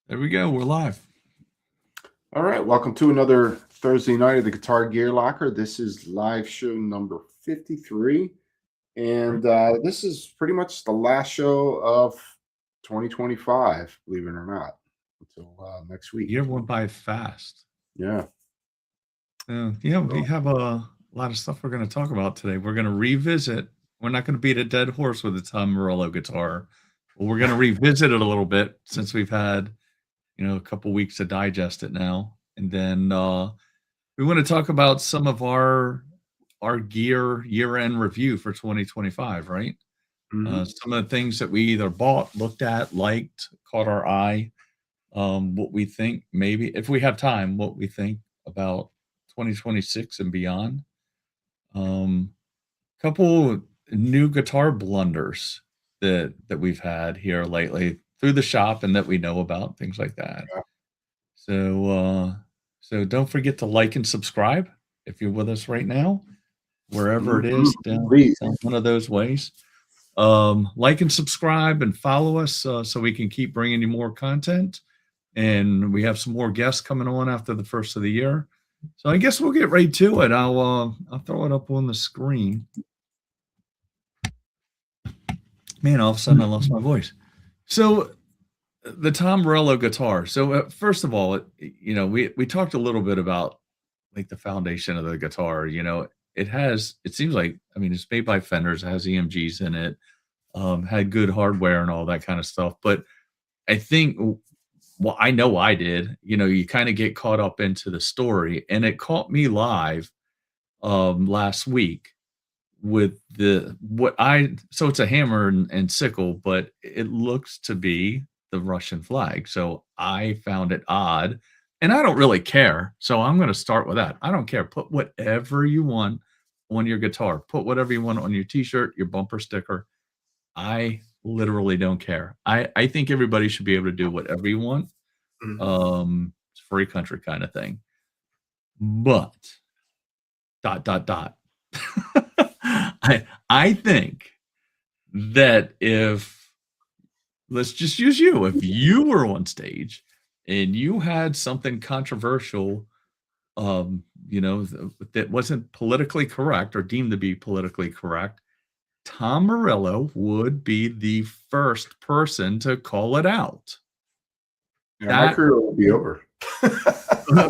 There we go. We're live. All right, welcome to another Thursday night of the Guitar Gear Locker. This is live show number 53, and this is pretty much the last show of 2025, believe it or not, until next week. Year went by fast. Yeah. Yeah, we have a lot of stuff we're going to talk about today. We're going to revisit. We're not going to beat a dead horse with the Tom Morello guitar. But we're going to revisit it a little bit since we've had, a couple weeks to digest it now. And then we want to talk about some of our gear year-end review for 2025, right? Some of the things that we either bought, looked at, liked, caught our eye, what we think, maybe if we have time, what we think about 2026 and beyond. Couple new guitar blunders that we've had here lately through the shop and that we know about, things like that. Yeah. So don't forget to like and subscribe if you're with us right now, wherever it is, down one of those ways. Like and subscribe and follow us so we can keep bringing you more content. And we have some more guests coming on after the first of the year. So I guess we'll get right to it. I'll throw it up on the screen. Man, all of a sudden I lost my voice. So the Tom Morello guitar. So first of all, we talked a little bit about like the foundation of the guitar. It seems like, it's made by Fenders, it has EMGs in it, had good hardware and all that kind of stuff. But I think, well, I know I did, you kind of get caught up into the story, and it caught me live last week with so it's a hammer and sickle, but it looks to be the Russian flag. So I found it odd, and I don't really care. So I'm going to start with that. I don't care. Put whatever you want on your guitar. Put whatever you want on your t-shirt, your bumper sticker. I literally don't care. I think everybody should be able to do whatever you want. It's a free country kind of thing. But ... I think that let's just use you. If you were on stage and you had something controversial, that wasn't politically correct or deemed to be politically correct, Tom Morello would be the first person to call it out. Yeah, my career would be over.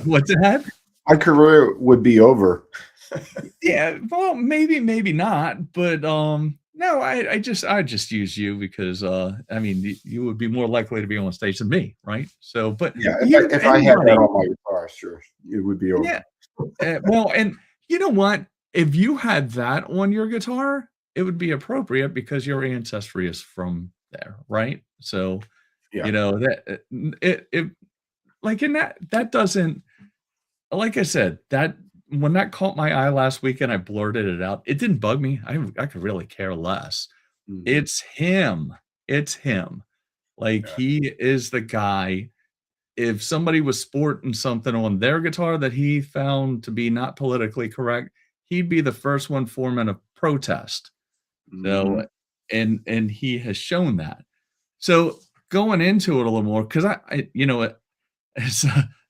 What's that? My career would be over. Yeah, well, maybe not, but no, I just use you because you would be more likely to be on stage than me, right? So, but yeah, if I had that on my guitar, sure, it would be over. Yeah. Well, and you know what? If you had that on your guitar, it would be appropriate because your ancestry is from there, right? So, yeah. That it like in that doesn't, like I said, that when that caught my eye last weekend, I blurted it out. It didn't bug me. I could really care less. It's him. It's him. Like, he is the guy. If somebody was sporting something on their guitar that he found to be not politically correct, he'd be the first one forming a protest. So, and he has shown that. So going into it a little more, because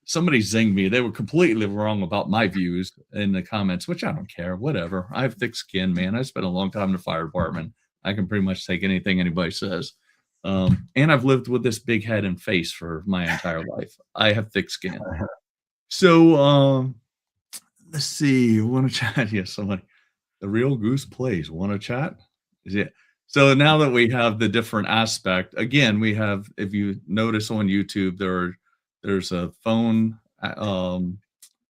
somebody zinged me. They were completely wrong about my views in the comments, which I don't care. Whatever. I have thick skin, man. I spent a long time in the fire department. I can pretty much take anything anybody says. And I've lived with this big head and face for my entire life. I have thick skin. So let's see. Want to chat? Yes, somebody. The Real Goose Plays. Want to chat? Is it? So now that we have the different aspect, again, we have, if you notice on YouTube, there's a phone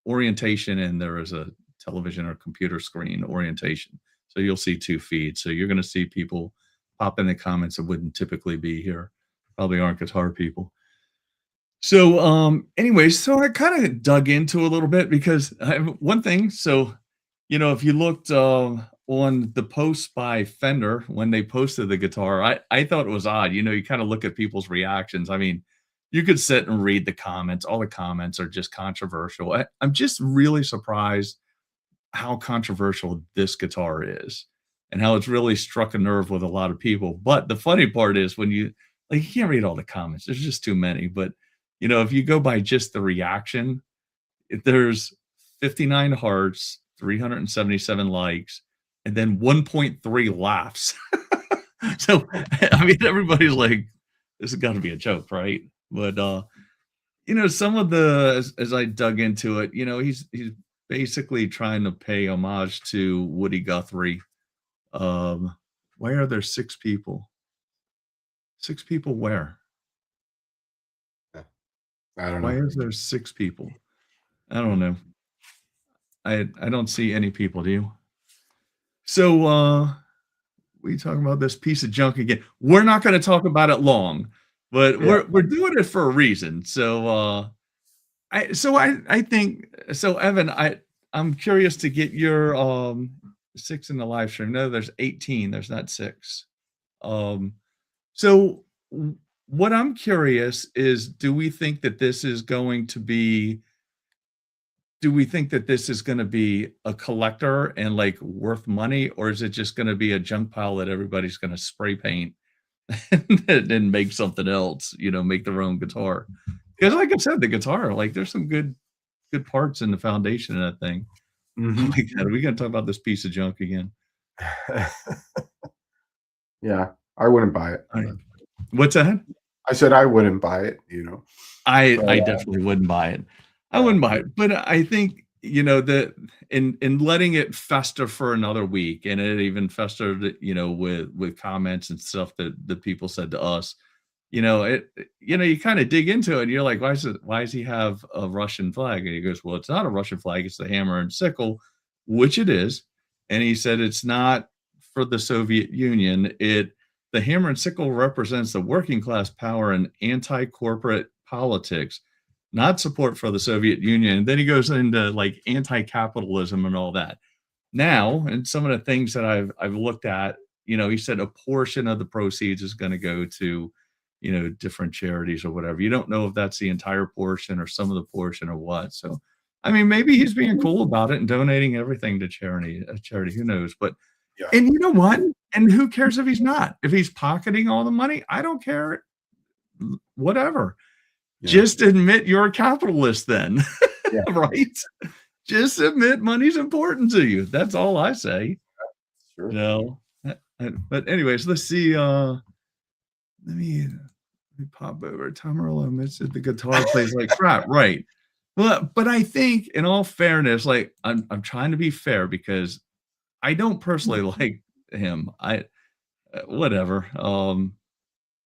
orientation and there is a television or computer screen orientation. So you'll see two feeds. So you're going to see people pop in the comments that wouldn't typically be here. Probably aren't guitar people. So anyways, so I kind of dug into a little bit because I have one thing. So, if you looked on the post by Fender when they posted the guitar, I thought it was odd. You kind of look at people's reactions. You could sit and read the comments. All the comments are just controversial. I'm just really surprised how controversial this guitar is and how it's really struck a nerve with a lot of people. But the funny part is when you can't read all the comments. There's just too many. But if you go by just the reaction, there's 59 hearts, 377 likes, and then 1.3 laughs. So, I mean, everybody's like, this has got to be a joke, right? But some of as I dug into it, he's basically trying to pay homage to Woody Guthrie. Why are there 6 people? 6 people where? I don't Why know. is there 6 people? I don't know. I don't see any people, do you? So we talking about this piece of junk again. We're not going to talk about it long, but Yeah. we're doing it for a reason. So I think so, Evan. I'm curious to get your 6 in the live stream. No, there's 18. There's not 6. Um, so what I'm curious is, do we think that this is going to be a collector and like worth money, or is it just going to be a junk pile that everybody's going to spray paint and then make something else, make their own guitar? Because like I said, the guitar, like there's some good parts in the foundation of that thing. Oh my God, are we going to talk about this piece of junk again? Yeah, I wouldn't buy it. What's that? I said I wouldn't buy it, I definitely wouldn't buy it. I wouldn't buy it, but I think that in letting it fester for another week, and it even festered, with comments and stuff that the people said to us. You kind of dig into it, and you're like, why does he have a Russian flag? And he goes, well, it's not a Russian flag; it's the hammer and sickle, which it is. And he said it's not for the Soviet Union. The hammer and sickle represents the working class power and anti-corporate politics, not support for the Soviet Union. And then he goes into like anti-capitalism and all that. Now, and some of the things that I've looked at, he said a portion of the proceeds is going to go to, different charities or whatever. You don't know if that's the entire portion or some of the portion or what. So, I mean, maybe he's being cool about it and donating everything to charity. Who knows? But Yeah. and you know what? And who cares if he's not? If he's pocketing all the money, I don't care. Whatever. Yeah. Just admit you're a capitalist then. Yeah. Right? Just admit money's important to you. That's all I say. Sure. No. But anyways, let's see. Let me pop over. Tom Morello admits that the guitar plays like crap. Right. Well, but I think in all fairness, like I'm trying to be fair because I don't personally like him. Whatever.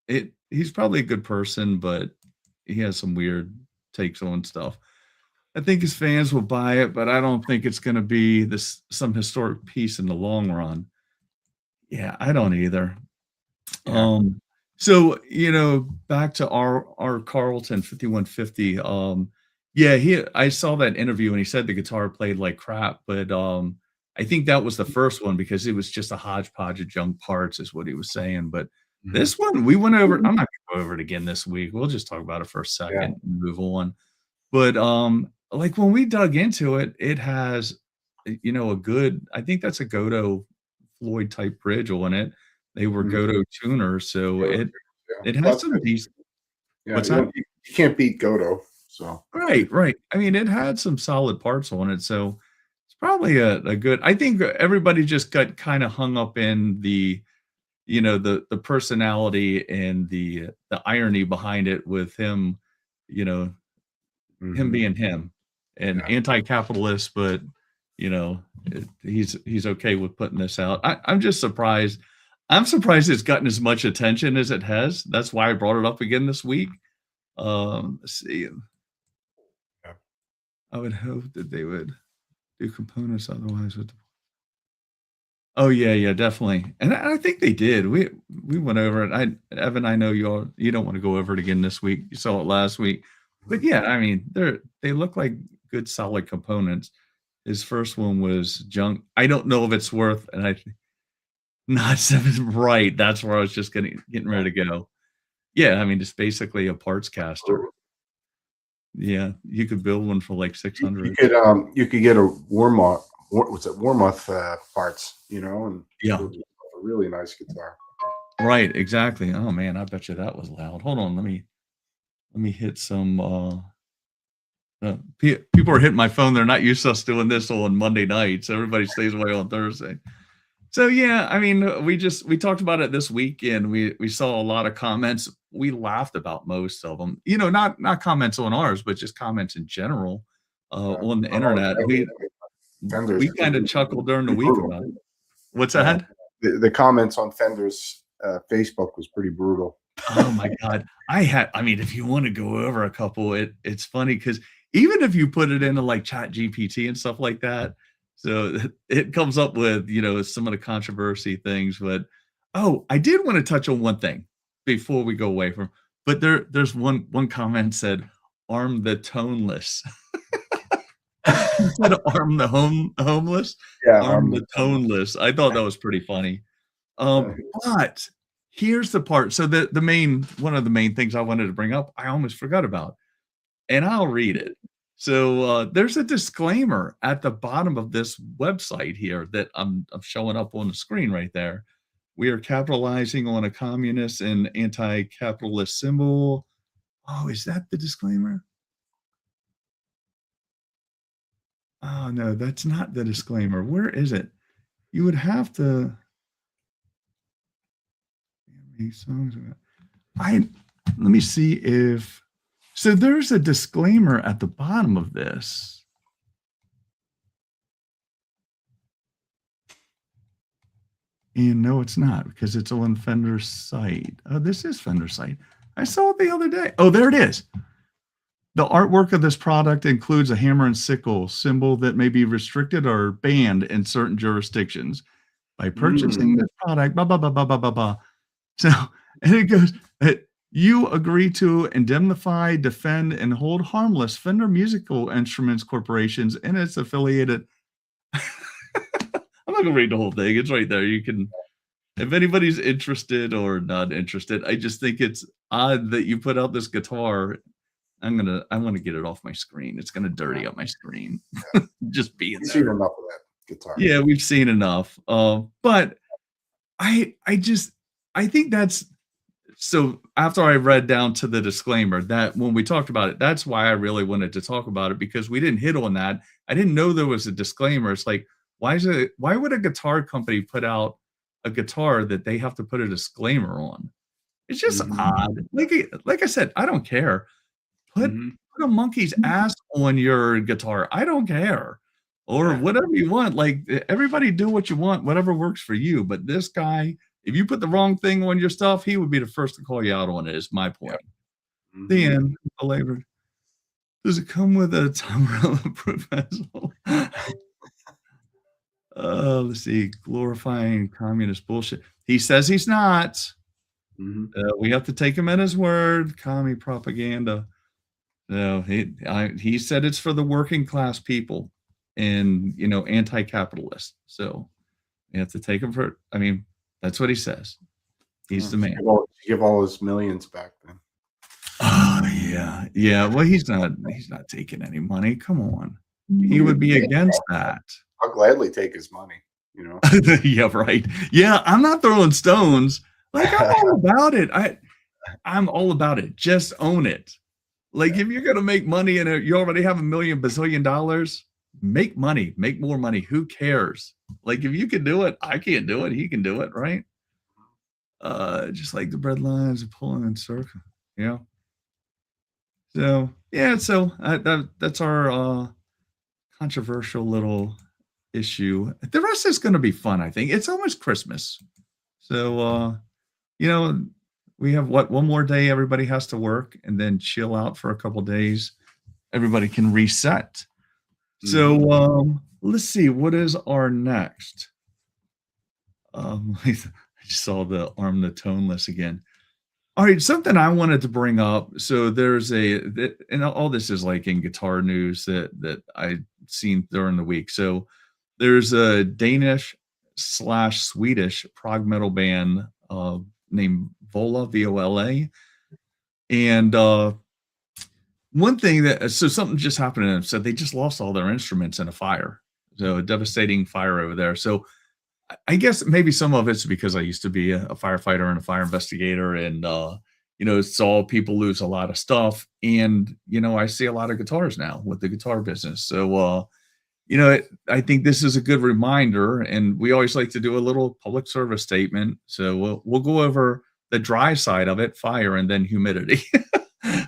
He's probably a good person, but he has some weird takes on stuff. I think his fans will buy it, but I don't think it's going to be some historic piece in the long run. Yeah, I don't either. Yeah. So back to our Carlton 5150. Yeah, I saw that interview and he said the guitar played like crap, but I think that was the first one because it was just a hodgepodge of junk parts, is what he was saying. But this one we went over. I'm not gonna go over it again this week. We'll just talk about it for a second and move on. But like when we dug into it, it has a good, I think that's a Godot Floyd type bridge on it. They were Godot tuners, so it has some decent. Yeah, What's that? you can't beat Godot. So Right. I mean, it had some solid parts on it, so it's probably a good. I think everybody just got kind of hung up in the the personality and the irony behind it with him, him being him and anti-capitalist, but he's okay with putting this out. I'm just surprised. I'm surprised it's gotten as much attention as it has. That's why I brought it up again this week. Let's see. I would hope that they would do components otherwise with. Oh yeah, definitely. And I think they did. We went over it. Evan, I know you don't want to go over it again this week. You saw it last week. But yeah, I mean, they look like good solid components. His first one was junk. I don't know if it's worth, and not 7 right. That's where I was just getting ready to go. Yeah, I mean, it's basically a parts caster. Yeah, you could build one for like 600. You could get a Warmoth. What's it? Warmoth parts, and Yeah, a really nice guitar. Right, exactly. Oh man, I bet you that was loud. Hold on, let me let me hit some. People are hitting my phone. They're not used to us doing this on Monday nights. Everybody stays away on Thursday. So yeah, I mean, we talked about it this weekend. We saw a lot of comments. We laughed about most of them. You know, not comments on ours, but just comments in general on the internet. We kind of chuckled during the week about it. What's that? The comments on Fender's Facebook was pretty brutal. Oh my God. I mean, if you want to go over a couple, it's funny because even if you put it into like Chat GPT and stuff like that, so it comes up with, you know, some of the controversy things. But I did want to touch on one thing before we go away from, but there's one comment said, arm the toneless. Instead of arm the homeless, Yeah, arm the toneless. I thought that was pretty funny. But here's the part. So one of the main things I wanted to bring up, I almost forgot about, and I'll read it. So there's a disclaimer at the bottom of this website here that I'm showing up on the screen right there. We are capitalizing on a communist and anti-capitalist symbol. Oh, is that the disclaimer? Oh no, that's not the disclaimer. Where is it? You would have to. Let me see if. So there's a disclaimer at the bottom of this. And no, it's not because it's on Fender's site. Oh, this is Fender's site. I saw it the other day. Oh, there it is. The artwork of this product includes a hammer and sickle symbol that may be restricted or banned in certain jurisdictions. By purchasing this product, blah, blah, blah, blah, blah, blah, blah. So, and it goes, you agree to indemnify, defend, and hold harmless Fender Musical Instruments Corporations and its affiliated. I'm not going to read the whole thing. It's right there. You can, if anybody's interested or not interested, I just think it's odd that you put out this guitar. I want to get it off my screen. It's going to dirty up my screen. Just being there. Seen enough of that guitar. Yeah, we've seen enough. But I think that's, so after I read down to the disclaimer, that when we talked about it, that's why I really wanted to talk about it, because we didn't hit on that. I didn't know there was a disclaimer. It's like, why would a guitar company put out a guitar that they have to put a disclaimer on? It's just odd. Like I said, I don't care. Put a monkey's ass on your guitar. I don't care. Or whatever you want. Like, everybody do what you want, whatever works for you. But this guy, if you put the wrong thing on your stuff, he would be the first to call you out on it, is my point. The end. Belabored. Does it come with a Tom Morello proposal? Let's see. Glorifying communist bullshit. He says he's not. We have to take him at his word. Commie propaganda. No, he said it's for the working class people and, you know, anti-capitalist. So you have to take him for, I mean, that's what he says. He's the man. Give all his millions back then. Oh yeah. Yeah. Well, he's not taking any money. Come on. He would be against that. I'll gladly take his money, you know. Yeah, right. Yeah, I'm not throwing stones. Like, I'm all about it. I'm all about it. Just own it. Like, if you're gonna make money and you already have $1 million bazillion dollars, make money, make more money. Who cares? Like, if you can do it, I can't do it. He can do it, right? Just like the bread lines and pulling in circle. Yeah. So yeah, so that's our controversial little issue. The rest is going to be fun. I think it's almost Christmas, so you know, we have one more day everybody has to work and then chill out for a couple days. Everybody can reset. So let's see, what is our next? I just saw the arm the toneless again. All right, something I wanted to bring up. So there's and all this is like in guitar news that I've seen during the week. So there's a Danish/Swedish prog metal band named VOLA, VOLA. And one thing so something just happened to them. So they just lost all their instruments in a fire. So a devastating fire over there. So I guess maybe some of it's because I used to be a firefighter and a fire investigator. And, saw people lose a lot of stuff. And, I see a lot of guitars now with the guitar business. So, I think this is a good reminder, and we always like to do a little public service statement. So we'll go over the dry side of it, fire, and then humidity.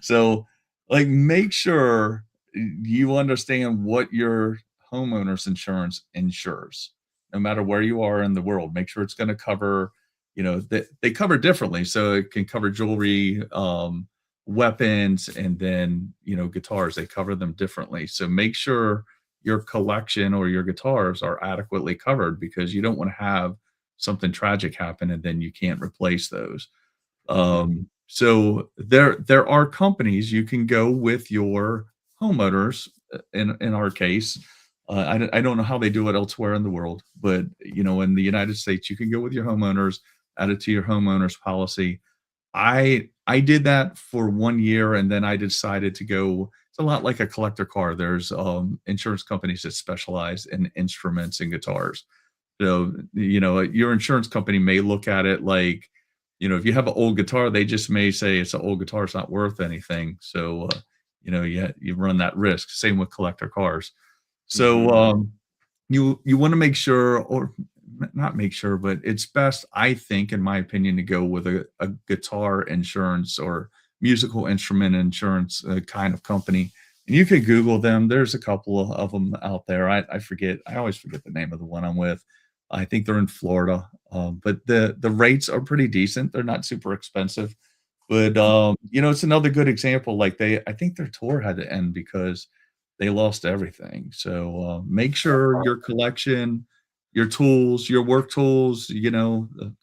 So, like, make sure you understand what your homeowner's insurance insures, no matter where you are in the world. Make sure it's going to cover, they cover differently. So it can cover jewelry, weapons, and then, guitars. They cover them differently. So make sure your collection or your guitars are adequately covered, because you don't want to have something tragic happen and then you can't replace those. So there are companies you can go with your homeowners. In our case, I don't know how they do it elsewhere in the world, but in the United States, you can go with your homeowners, add it to your homeowners policy. I did that for 1 year, and then I decided to go. It's a lot like a collector car. There's insurance companies that specialize in instruments and guitars. So, your insurance company may look at it like, if you have an old guitar, they just may say it's an old guitar, it's not worth anything. So, you run that risk. Same with collector cars. So, you want to make sure, or not make sure, but it's best, I think, in my opinion, to go with a guitar insurance or musical instrument insurance kind of company. And you could Google them. There's a couple of them out there. I always forget the name of the one I'm with. I think they're in Florida. But the rates are pretty decent. They're not super expensive. But it's another good example. Like, I think their tour had to end because they lost everything. So make sure your collection, your tools, your work tools,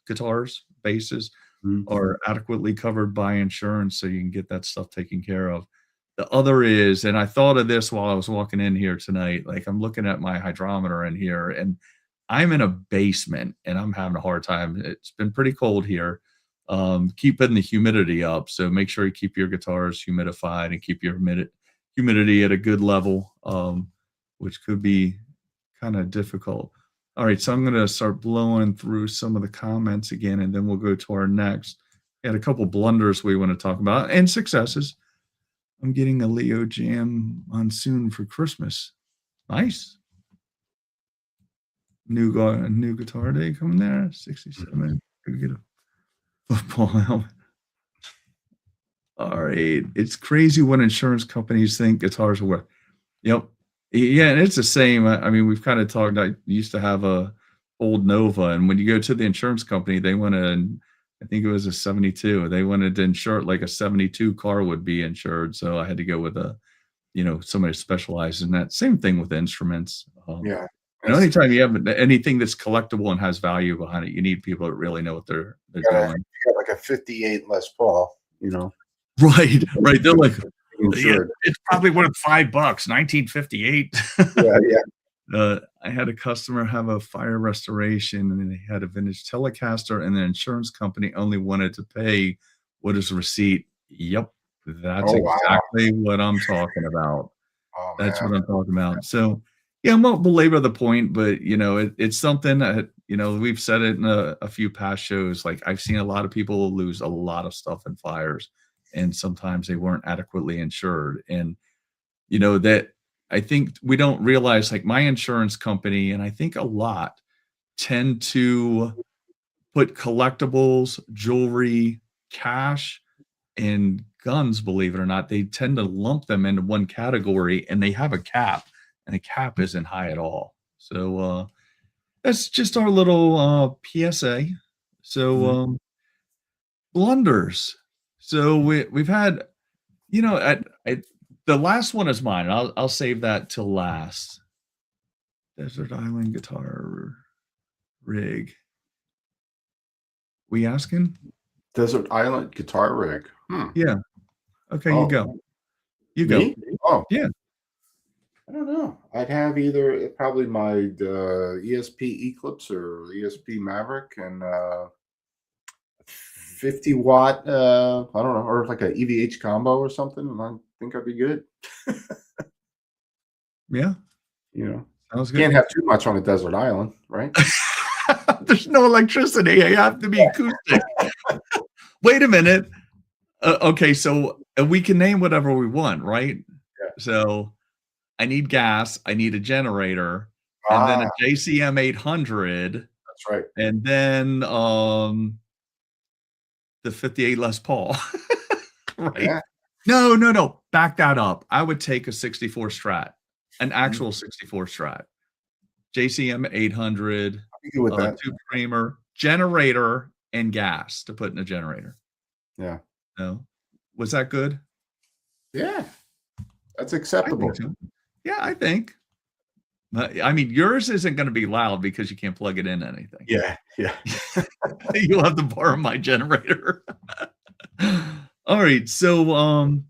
guitars, basses, are adequately covered by insurance, so you can get that stuff taken care of. The other is, and I thought of this while I was walking in here tonight, like, I'm looking at my hydrometer in here, and I'm in a basement and I'm having a hard time. It's been pretty cold here. Keeping the humidity up. So make sure you keep your guitars humidified and keep your humidity at a good level, which could be kind of difficult. All right, so I'm going to start blowing through some of the comments again, and then we'll go to our next. We had a couple blunders we want to talk about, and successes. I'm getting a Leo Jam Monsoon for Christmas. Nice. New Guitar Day coming there. 67. Could get a football helmet. All right. It's crazy what insurance companies think guitars are worth. Yep. Yeah, and it's the same. I mean, we've kind of talked. I used to have a old Nova, and when you go to the insurance company, they want to, I think it was a 72. They wanted to insure it like a 72 car would be insured. So I had to go with somebody specialized in that. Same thing with instruments. Yeah. Anytime you have anything that's collectible and has value behind it, you need people that really know what they're doing. You got like a 58 Les Paul, Right. They're like, insured. it's probably worth $5, 1958. Yeah. I had a customer have a fire restoration, and they had a vintage Telecaster, and the insurance company only wanted to pay what is receipt. Yep. That's exactly what I'm talking about. Oh, That's what I'm talking about. So, yeah, I won't belabor the point, but it's something that we've said it in a few past shows. Like, I've seen a lot of people lose a lot of stuff in fires, and sometimes they weren't adequately insured. And that, I think we don't realize, like, my insurance company, and I think a lot, tend to put collectibles, jewelry, cash, and guns. Believe it or not, they tend to lump them into one category, and they have a cap. And the cap isn't high at all. So that's just our little PSA. So blunders. So we've had, the last one is mine. I'll save that till last. Desert Island guitar rig. We asking? Desert Island guitar rig. Yeah. Okay, you go. You Me? go. Oh, yeah. I don't know. I'd have either probably my ESP Eclipse or ESP Maverick, and 50 watt. I don't know, or like a EVH combo or something. And I think I'd be good. Yeah. Sounds good. Can't have too much on a desert island, right? There's no electricity. You have to be acoustic. Wait a minute. Okay, so we can name whatever we want, right? Yeah. So I need gas, I need a generator, and then a Ah, JCM 800, that's right. and then, the 58 Les Paul, right? Yeah. No, no, no, back that up. I would take a 64 Strat, an Mhm. actual 64 Strat, JCM 800, I'm good with that. tube screamer, generator, and gas to put in a generator. Yeah. No? Was that good? Yeah. That's I think acceptable. so. Yeah, I think. I mean, yours isn't gonna be loud because you can't plug it into anything. Yeah. Yeah. You'll have to borrow my generator. All right, so,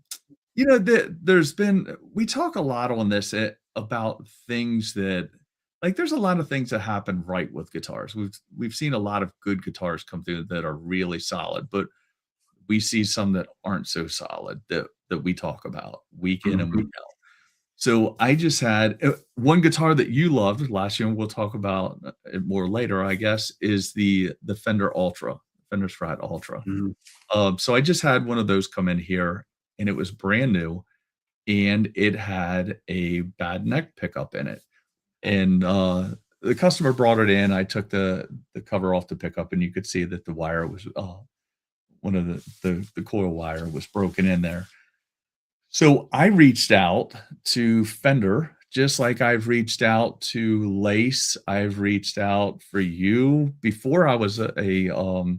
there's been we talk a lot on this, about things that like, there's a lot of things that happen right with guitars. We've seen a lot of good guitars come through that are really solid, but we see some that aren't so solid that we talk about week in and week Mhm. out. So I just had one guitar that you loved last year, and we'll talk about it more later, I guess, is the Fender Ultra, Fender Strat Ultra. Mhm. So I just had one of those come in here, and it was brand new, and it had a bad neck pickup in it. And the customer brought it in. I took the cover off the pickup, and you could see that the wire was one of the coil wire was broken in there. So I reached out to Fender, just like I've reached out to Lace. I've reached out for you before I was a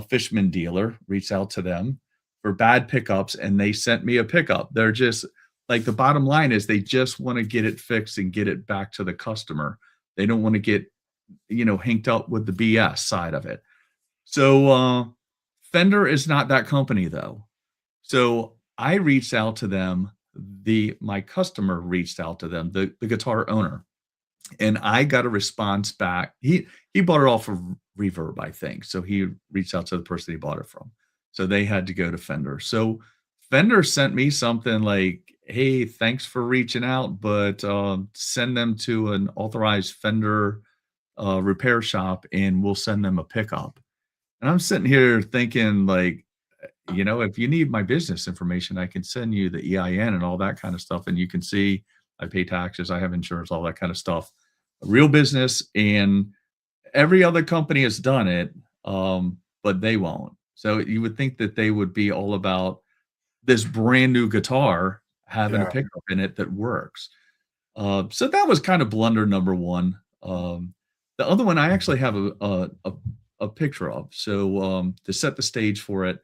Fishman dealer. Reached out to them for bad pickups, and they sent me a pickup. They're just like the bottom line is they just want to get it fixed and get it back to the customer. They don't want to get hinked up with the BS side of it. So Fender is not that company though. So I reached out to them. My customer reached out to them, the guitar owner, and I got a response back. He bought it off of Reverb, I think. So he reached out to the person he bought it from. So they had to go to Fender. So Fender sent me something like, "Hey, thanks for reaching out, but send them to an authorized Fender repair shop, and we'll send them a pickup." And I'm sitting here thinking, like, if you need my business information, I can send you the EIN and all that kind of stuff. And you can see I pay taxes, I have insurance, all that kind of stuff. A real business, and every other company has done it, but they won't. So you would think that they would be all about this brand new guitar having a Yeah. pickup in it that works. So that was kind of blunder number one. The other one I actually have a picture of. So to set the stage for it,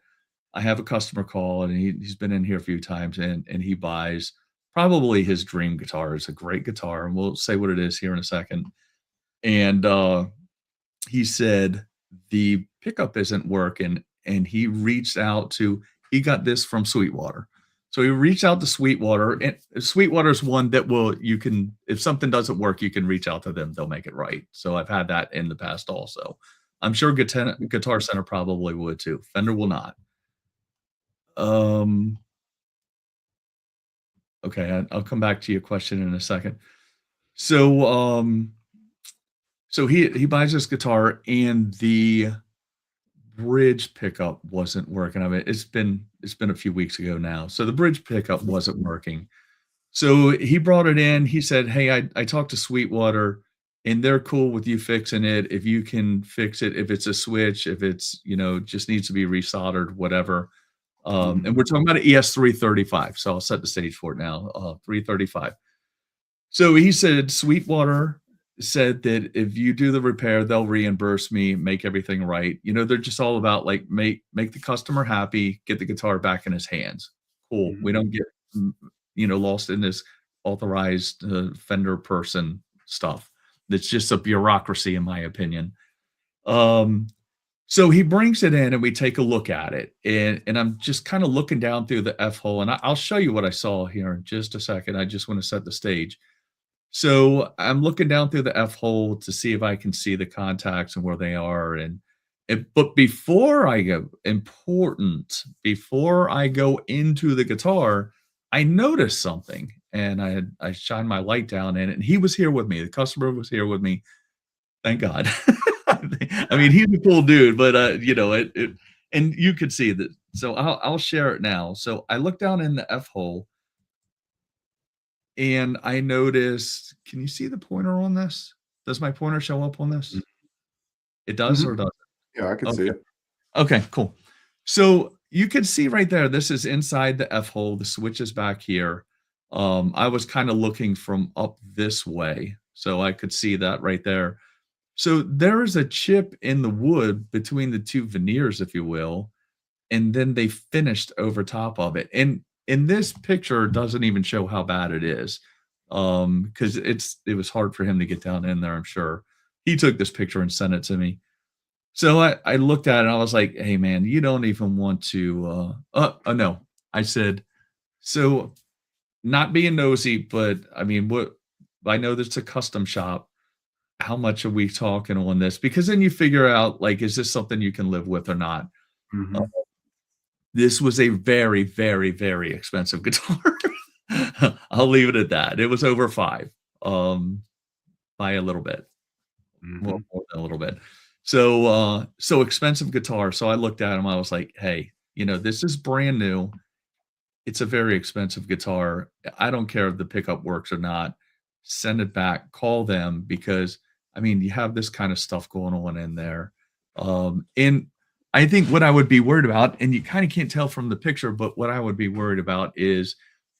I have a customer call, and he's been in here a few times, and he buys probably his dream guitar. It's a great guitar, and we'll say what it is here in a second. And he said the pickup isn't working, and he got this from Sweetwater. So he reached out to Sweetwater, and Sweetwater's one that you can, if something doesn't work, you can reach out to them. They'll make it right. So I've had that in the past also. I'm sure Guitar Center probably would too. Fender will not. Um, okay, I'll come back to your question in a second. So, so he buys this guitar, and the bridge pickup wasn't working. I mean, it's been a few weeks ago now. So the bridge pickup wasn't working. So he brought it in. He said, "Hey, I talked to Sweetwater, and they're cool with you fixing it. If you can fix it, if it's a switch, if it's just needs to be resoldered, whatever." Mhm. And we're talking about an ES 335. So I'll set the stage for it now. 335. So he said Sweetwater said that if you do the repair, they'll reimburse me, make everything right. They're just all about like make the customer happy, get the guitar back in his hands. Cool. Mhm. We don't get lost in this authorized Fender person stuff. That's just a bureaucracy, in my opinion. Um, so he brings it in, and we take a look at it, and I'm just kind of looking down through the F hole, and I'll show you what I saw here in just a second. I just want to set the stage. So I'm looking down through the F hole to see if I can see the contacts and where they are. But before I go, before I go into the guitar, I noticed something, and I shined my light down in it, and he was here with me. The customer was here with me. Thank God. I mean, he's a cool dude, but and you could see that So I'll share it now. So I looked down in the F hole and I noticed, can you see the pointer on this? Does my pointer show up on this? It does or Mhm. doesn't? Yeah, I can see Okay. it. Okay, cool. So you can see right there, this is inside the F hole. The switch is back here. I was kind of looking from up this way, so I could see that right there. So there is a chip in the wood between the two veneers, if you will, and then they finished over top of it. And in this picture doesn't even show how bad it is. Because it was hard for him to get down in there, I'm sure. He took this picture and sent it to me. So I looked at it and I was like, "Hey man, you don't even want to no." I said, "So not being nosy, but I mean, what I know that's a custom shop. How much are we talking on this?" Because then you figure out like, is this something you can live with or not? Uh, Mhm. this was a very, very, very expensive guitar. I'll leave it at that. It was over 5, by a little bit. Well, Mhm. more than a little bit. So expensive guitar. So I looked at him, I was like, "Hey, this is brand new. It's a very expensive guitar. I don't care if the pickup works or not. Send it back. Call them because, I mean, you have this kind of stuff going on in there." And I think what I would be worried about, and you kind of can't tell from the picture, but what I would be worried about is,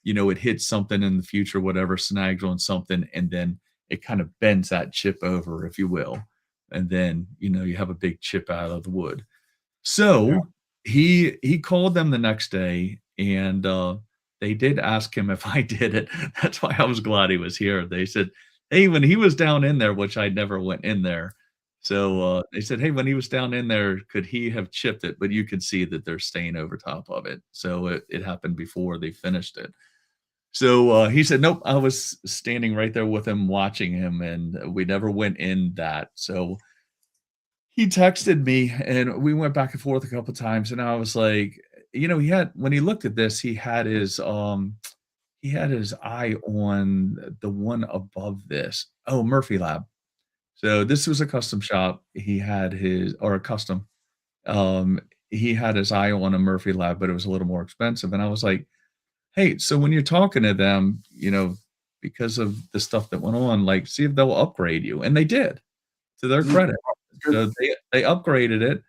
it hits something in the future, whatever, snags on something, and then it kind of bends that chip over, if you will. And then, you have a big chip out of the wood. Yeah. So he called them the next day and they did ask him if I did it. That's why I was glad he was here. They said, "Hey, when he was down in there," which I never went in there. So they said, "Hey, when he was down in there, could he have chipped it?" But you can see that there's stain over top of it. So it happened before they finished it. So he said, "Nope, I was standing right there with him, watching him, and we never went in that." So he texted me and we went back and forth a couple times, and I was like, he had when he looked at this, he had his eye on the one above this. Oh, Murphy Lab. So this was a custom shop. He had his or a custom. He had his eye on a Murphy Lab, but it was a little more expensive. And I was like, "Hey, so when you're talking to them, because of the stuff that went on, like, see if they'll upgrade you." And they did, to their Mhm. credit. Good. So they upgraded it.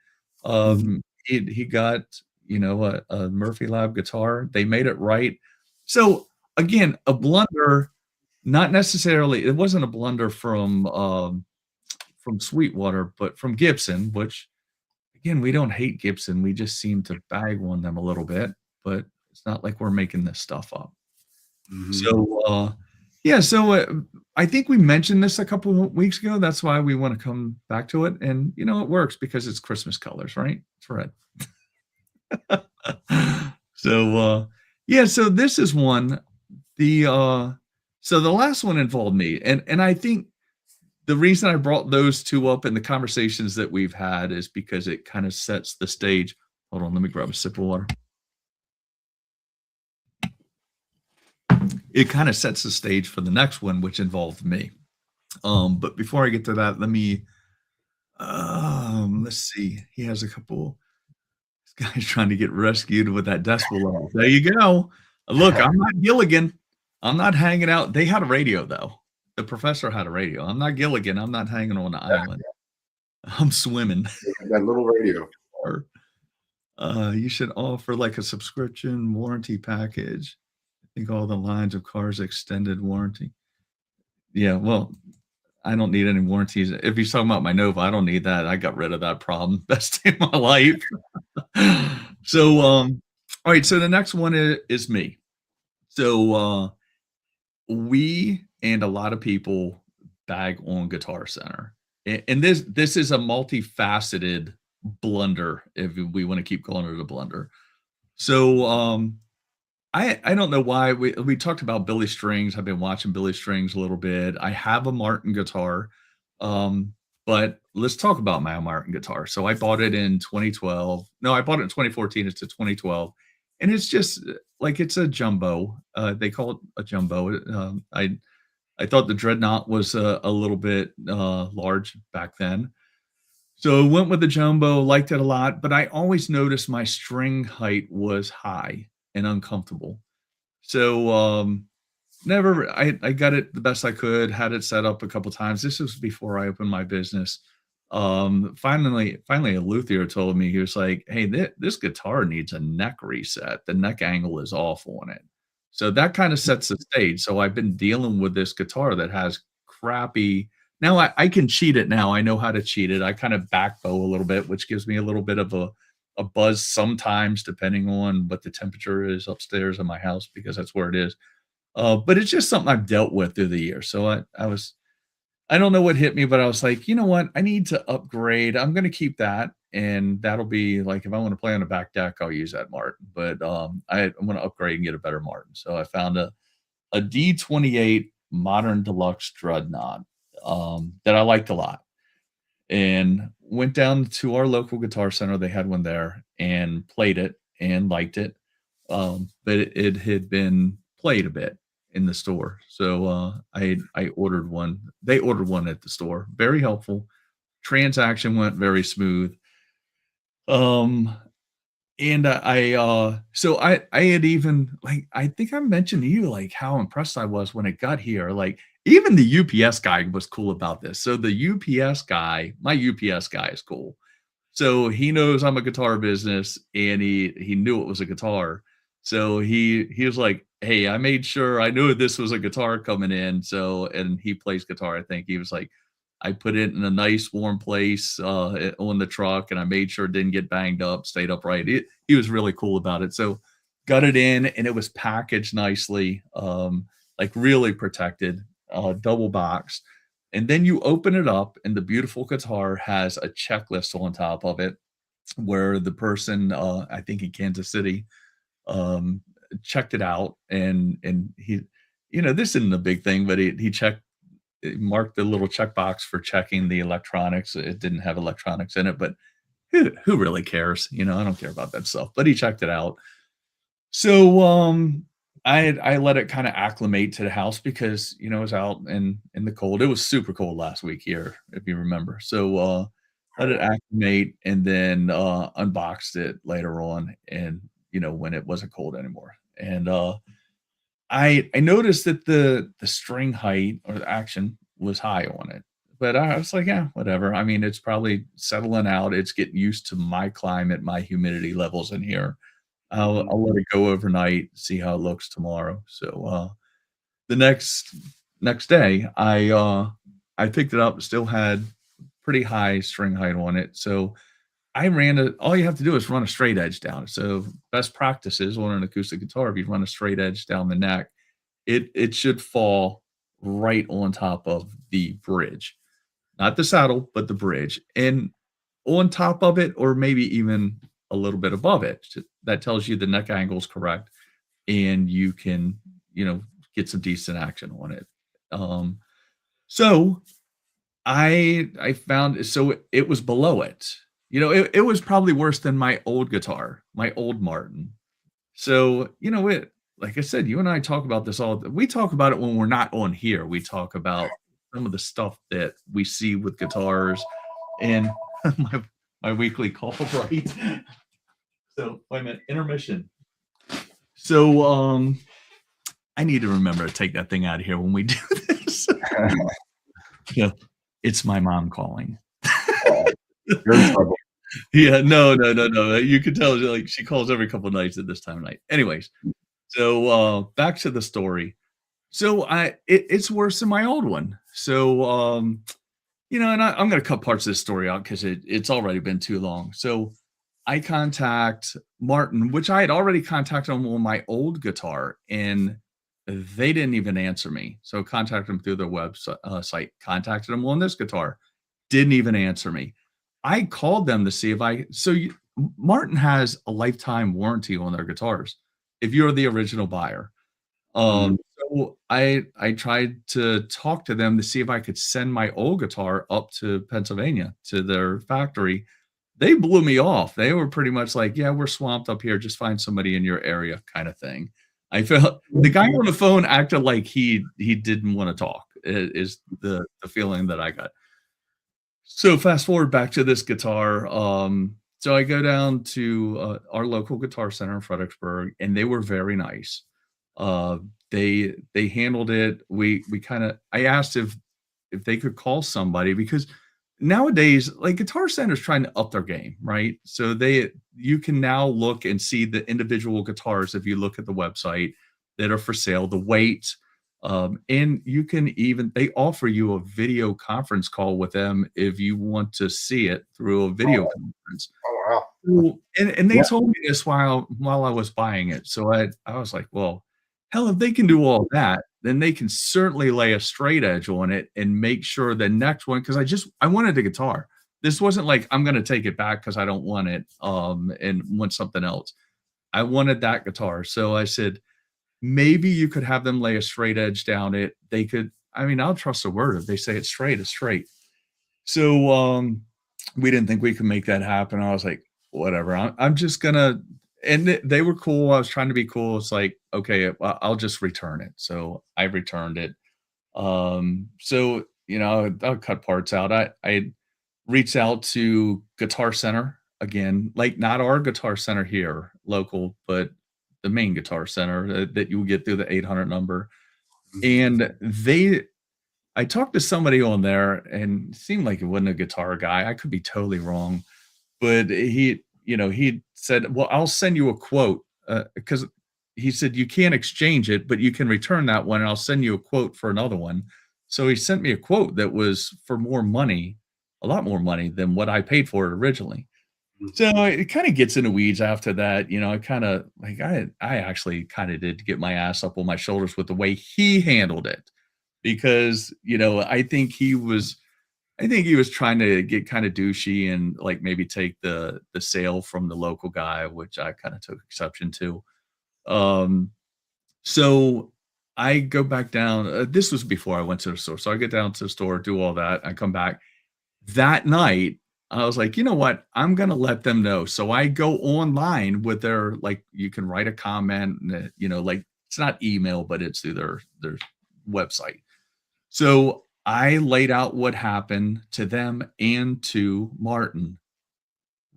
Mhm. He got, a Murphy Lab guitar. They made it right. So, again, a blunder, not necessarily it wasn't a blunder from Sweetwater, but from Gibson, which, again, we don't hate Gibson. We just seem to bag on them a little bit, but it's not like we're making this stuff up. Mhm. So, yeah, so, I think we mentioned this a couple of weeks ago. That's why we wanna come back to it, and, it works because it's Christmas colors, right? It's red. So, yeah, so this is one. The, so the last one involved me, and I think the reason I brought those 2 up in the conversations that we've had is because it kinda sets the stage. Hold on, let me grab a sip of water. It kinda sets the stage for the next one, which involved me. But before I get to that, let's see. He has a couple this guy's trying to get rescued with that decibel level. There you go. Look, I'm not Gilligan. I'm not hanging out. They had a radio though. The professor had a radio. I'm not Gilligan. I'm not hanging on the island. I'm swimming. That little radio. Or, you should offer like a subscription warranty package. I think all the lines of cars extended warranty. Yeah, well, I don't need any warranties. If he's talking about my Nova, I don't need that. I got rid of that problem. Best day of my life. So, all right. So the next one is me. So, we and a lot of people bag on Guitar Center, and this is a multifaceted blunder. If we want to keep calling it a blunder, so I don't know why we talked about Billy Strings. I've been watching Billy Strings a little bit. I have a Martin guitar, um, but let's talk about my Martin guitar. So I bought it in 2012. No, I bought it in 2014. It's a 2012, and it's just like it's a jumbo. They call it a jumbo. I thought the Dreadnought was a little bit large back then. So I went with the jumbo, liked it a lot, but I always noticed my string height was high and uncomfortable. So, never I got it the best I could, had it set up a couple times. This was before I opened my business. Finally a luthier told me, he was like, "Hey, this guitar needs a neck reset. The neck angle is off on it." So that kind of sets the stage. So I've been dealing with this guitar that has crappy. Now I can cheat it now. I know how to cheat it. I kind of back bow a little bit, which gives me a little bit of a buzz sometimes, depending on what the temperature is upstairs in my house, because that's where it is. But it's just something I've dealt with through the years. So I don't know what hit me, but I was like, you know what? I need to upgrade. I'm going to keep that. And that'll be like, if I want to play on a back deck, I'll use that Martin. But I'm going to upgrade and get a better Martin. So I found a D28 Modern Deluxe Dreadnought that I liked a lot, and went down to our local guitar center. They had one there and played it and liked it. But it had been played a bit in the store. So I ordered one. They ordered one at the store. Very helpful. Transaction went very smooth. Um, and I had even, like, I think I mentioned to you, like, how impressed I was when it got here. Like, even the UPS guy was cool about this. So the UPS guy, my UPS guy is cool. So he knows I'm a guitar business, and he knew it was a guitar. So he was like, "Hey, I made sure I knew this was a guitar coming in." So, and he plays guitar, I think. He was like, "I put it in a nice warm place on the truck, and I made sure it didn't get banged up, stayed upright." He was really cool about it. So got it in, and it was packaged nicely, like really protected, double boxed. And then you open it up, and the beautiful guitar has a checklist on top of it, where the person, I think in Kansas City, um, checked it out, and he, this isn't a big thing, but he marked the little checkbox for checking the electronics. It didn't have electronics in it, but who really cares? I don't care about that stuff. But he checked it out. So, I let it kinda acclimate to the house because, it was out in the cold. It was super cold last week here, if you remember. So, let it acclimate, and then, unboxed it later on, and, when it wasn't cold anymore. And, I noticed that the string height or the action was high on it, but I was like, "Yeah, whatever." I mean, it's probably settling out. It's getting used to my climate, my humidity levels in here. I'll let it go overnight, see how it looks tomorrow. So, the next day, I picked it up, still had pretty high string height on it. So I ran it. All you have to do is run a straight edge down. So best practices on an acoustic guitar, if you run a straight edge down the neck, it should fall right on top of the bridge, not the saddle, but the bridge. And on top of it, or maybe even a little bit above it. That tells you the neck angle is correct, and you can, get some decent action on it. So I found, so it was below it. It was probably worse than my old guitar, my old Martin. So, like I said, you and I talk about this we talk about it when we're not on here. We talk about some of the stuff that we see with guitars, and my weekly call, right? So wait a minute, intermission. So I need to remember to take that thing out of here when we do this. Yeah, it's my mom calling. You're in trouble. Yeah, no, no, no, no. You can tell, like, she calls every couple of nights at this time of night. Anyways, so back to the story. So it's worse than my old one. So and I'm gonna cut parts of this story out because it's already been too long. So I contact Martin, which I had already contacted him on my old guitar, and they didn't even answer me. So contacted them through their website, site, contacted them on this guitar, didn't even answer me. I called them to see if Martin has a lifetime warranty on their guitars if you're the original buyer. So I tried to talk to them to see if I could send my old guitar up to Pennsylvania to their factory. They blew me off. They were pretty much like, "Yeah, we're swamped up here. Just find somebody in your area," kind of thing. I felt the guy on the phone acted like he didn't want to talk. Is the feeling that I got. So fast forward back to this guitar. So I go down to our local guitar center in Fredericksburg, and they were very nice. Uh, they handled it. We kind of I asked if they could call somebody because nowadays, like Guitar Center is trying to up their game, right? So you can now look and see the individual guitars if you look at the website that are for sale, the weight, and you can even they offer you a video conference call with them if you want to see it through a video Oh, conference. oh wow. Well, and they Yeah. told me this while I was buying it, so I was like, "Well, hell, if they can do all that, then they can certainly lay a straight edge on it and make sure the next one." Because I wanted the guitar. This wasn't like, "I'm gonna take it back because I don't want it, and want something else." I wanted that guitar, so I said, "Maybe you could have them lay a straight edge down it." They could I mean, I'll trust the word. If they say it's straight, it's straight. So, we didn't think we could make that happen. I was like, whatever. I'm just gonna. And they were cool. I was trying to be cool. It's like, okay, I'll just return it. So I returned it. So I'll cut parts out. I reached out to Guitar Center again, like not our Guitar Center here, local, but the main Guitar Center that you will get through the 800 number. And I talked to somebody on there and it seemed like it wasn't a guitar guy. I could be totally wrong, but he said, "Well, I'll send you a quote," because he said, "You can't exchange it, but you can return that one, and I'll send you a quote for another one." So he sent me a quote that was for more money, a lot more money than what I paid for it originally. So it kind of gets in the weeds after that. I kind of like I actually kind of did get my ass up on my shoulders with the way he handled it because I think he was trying to get kind of douchey and like maybe take the sale from the local guy, which I kind of took exception to. Um, so I go back down. This was before I went to the store. So I get down to the store, do all that. I come back that night. I was like, you know what? I'm gonna let them know. So I go online with their like you can write a comment, like it's not email, but it's through their website. So I laid out what happened to them and to Martin.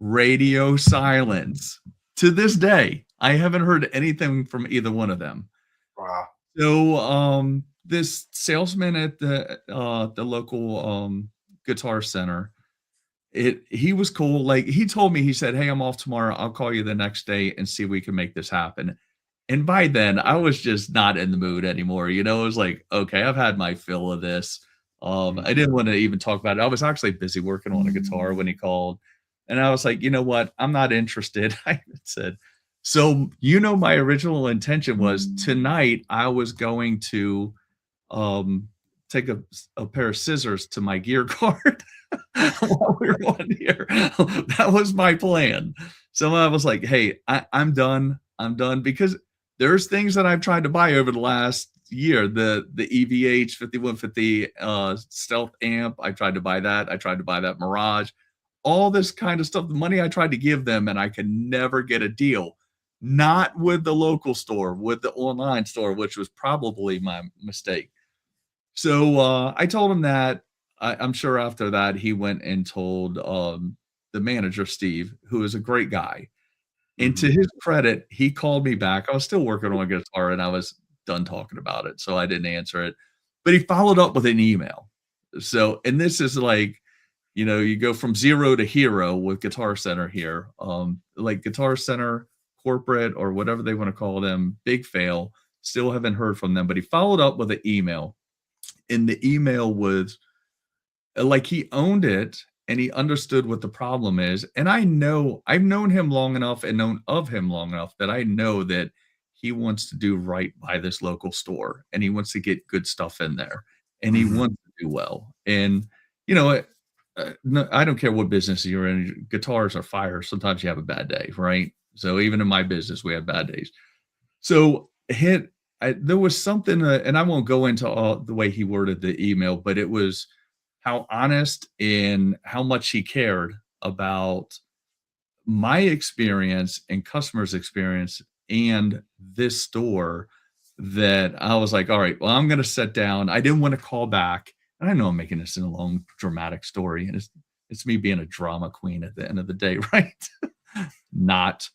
Radio silence. To this day, I haven't heard anything from either one of them. Wow. So, this salesman at the local, Guitar Center, he was cool, like, he told me, he said, "Hey, I'm off tomorrow, I'll call you the next day and see if we can make this happen." And by then, I was just not in the mood anymore, it was like, "Okay, I've had my fill of this." I didn't wanna even talk about it. I was actually busy working on a guitar when he called, and I was like, "You know what? I'm not interested." I said, "So, my original intention was tonight I was going to, um, take a pair of scissors to my gear card while we were on here." That was my plan. So I was like, "Hey, I'm done. I'm done," because there's things that I've tried to buy over the last year. The EVH 5150 stealth amp. I tried to buy that. I tried to buy that Mirage. All this kind of stuff. The money I tried to give them, and I could never get a deal. Not with the local store, with the online store, which was probably my mistake. So, I told him that. I'm sure after that, he went and told, the manager, Steve, who is a great guy. And to Mhm. his credit, he called me back. I was still working on a guitar, and I was done talking about it, so I didn't answer it. But he followed up with an email. So and this is like, you go from 0 to hero with Guitar Center here. Like Guitar Center corporate or whatever they wanna call them, big fail. Still haven't heard from them, but he followed up with an email, and the email was like he owned it and he understood what the problem is. And I've known him long enough and known of him long enough that I know that he wants to do right by this local store and he wants to get good stuff in there and he Mhm. wants to do well. And, you know, no, I don't care what business you're in, guitars are fire. Sometimes you have a bad day, right? So even in my business, we have bad days. So there was something, and I won't go into all the way he worded the email, but it was how honest and how much he cared about my experience and customers' experience and this store that I was like, all right, I'm going to sit down. I didn't want to call back. And I know I'm making this in a long, dramatic story. And it's me being a drama queen at the end of the day, right? Not.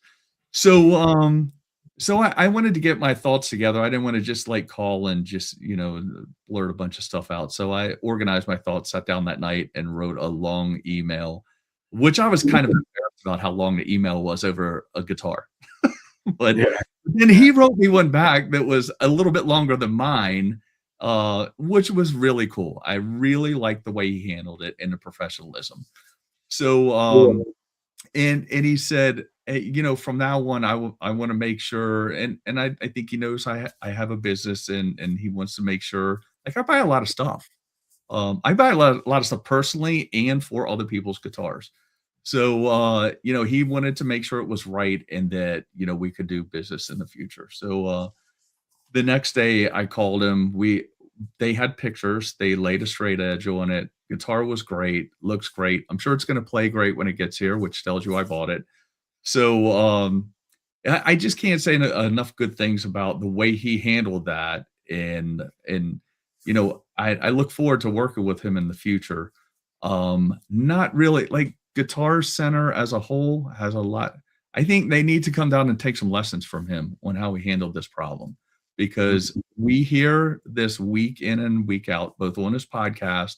So, I wanted to get my thoughts together. I didn't want to just like call and just, blurt a bunch of stuff out. So I organized my thoughts, sat down that night and wrote a long email, which I was kind of embarrassed about how long the email was over a guitar. But Yeah. then he wrote me one back that was a little bit longer than mine, which was really cool. I really liked the way he handled it and the professionalism. So, and he said, "Hey, from now on, I want to make sure," and I think he knows I have a business and he wants to make sure. Like I buy a lot of stuff. I buy a lot of stuff personally and for other people's guitars. So, he wanted to make sure it was right and that, we could do business in the future. So, the next day I called him. They had pictures. They laid a straight edge on it. Guitar was great, looks great. I'm sure it's going to play great when it gets here, which tells you I bought it. So, I just can't say enough good things about the way he handled that. And I look forward to working with him in the future. Not really like Guitar Center as a whole has a lot. I think they need to come down and take some lessons from him on how he handled this problem because we hear this week in and week out, both on his podcast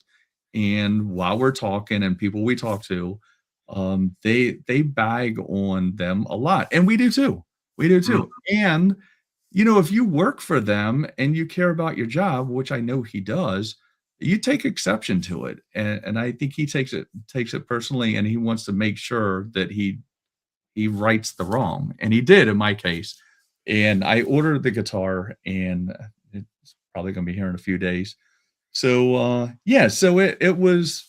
and while we're talking and people we talk to, they bag on them a lot, and we do too. We do too. And if you work for them and you care about your job, which I know he does, you take exception to it, and I think he takes it personally, and he wants to make sure that he rights the wrong, and he did in my case. And I ordered the guitar, and it's probably going to be here in a few days. So yeah, so it was.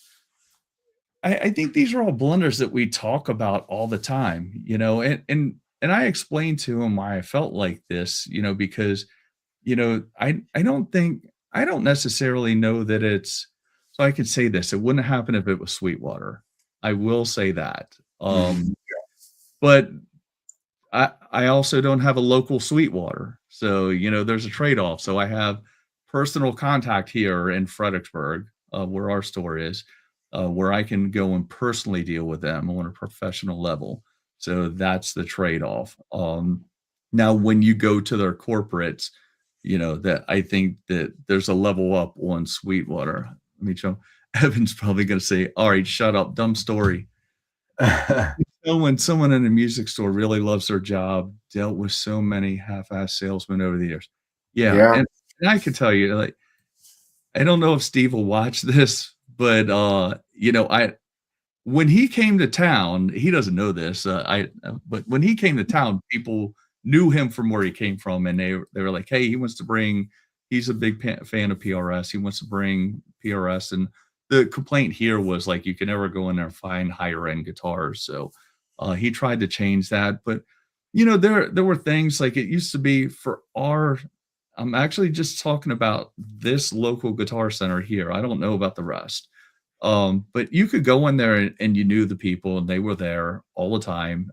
I think these are all blunders that we talk about all the time, and I explained to him why I felt like this, because I don't necessarily know that it's so I could say this. It wouldn't happen if it was Sweetwater. I will say that. But I also don't have a local Sweetwater. So, there's a trade-off. So I have personal contact here in Fredericksburg, where our store is, where I can go and personally deal with them on a professional level. So that's the trade-off. Now, when you go to their corporates, that I think that there's a level up on Sweetwater. Let me show. Evan's probably going to say, "All right, shut up, dumb story." When someone in a music store really loves their job, dealt with so many half-ass salesmen over the years. Yeah. And I can tell you, like, I don't know if Steve will watch this, but when he came to town, he doesn't know this. But when he came to town, people knew him from where he came from, and they were like, "Hey, he wants to bring." He's a big fan of PRS. He wants to bring PRS, and the complaint here was like you can never go in there and find higher end guitars. So he tried to change that, but there were things like it used to be for our. I'm actually just talking about this local Guitar Center here. I don't know about the rest. But you could go in there and you knew the people and they were there all the time.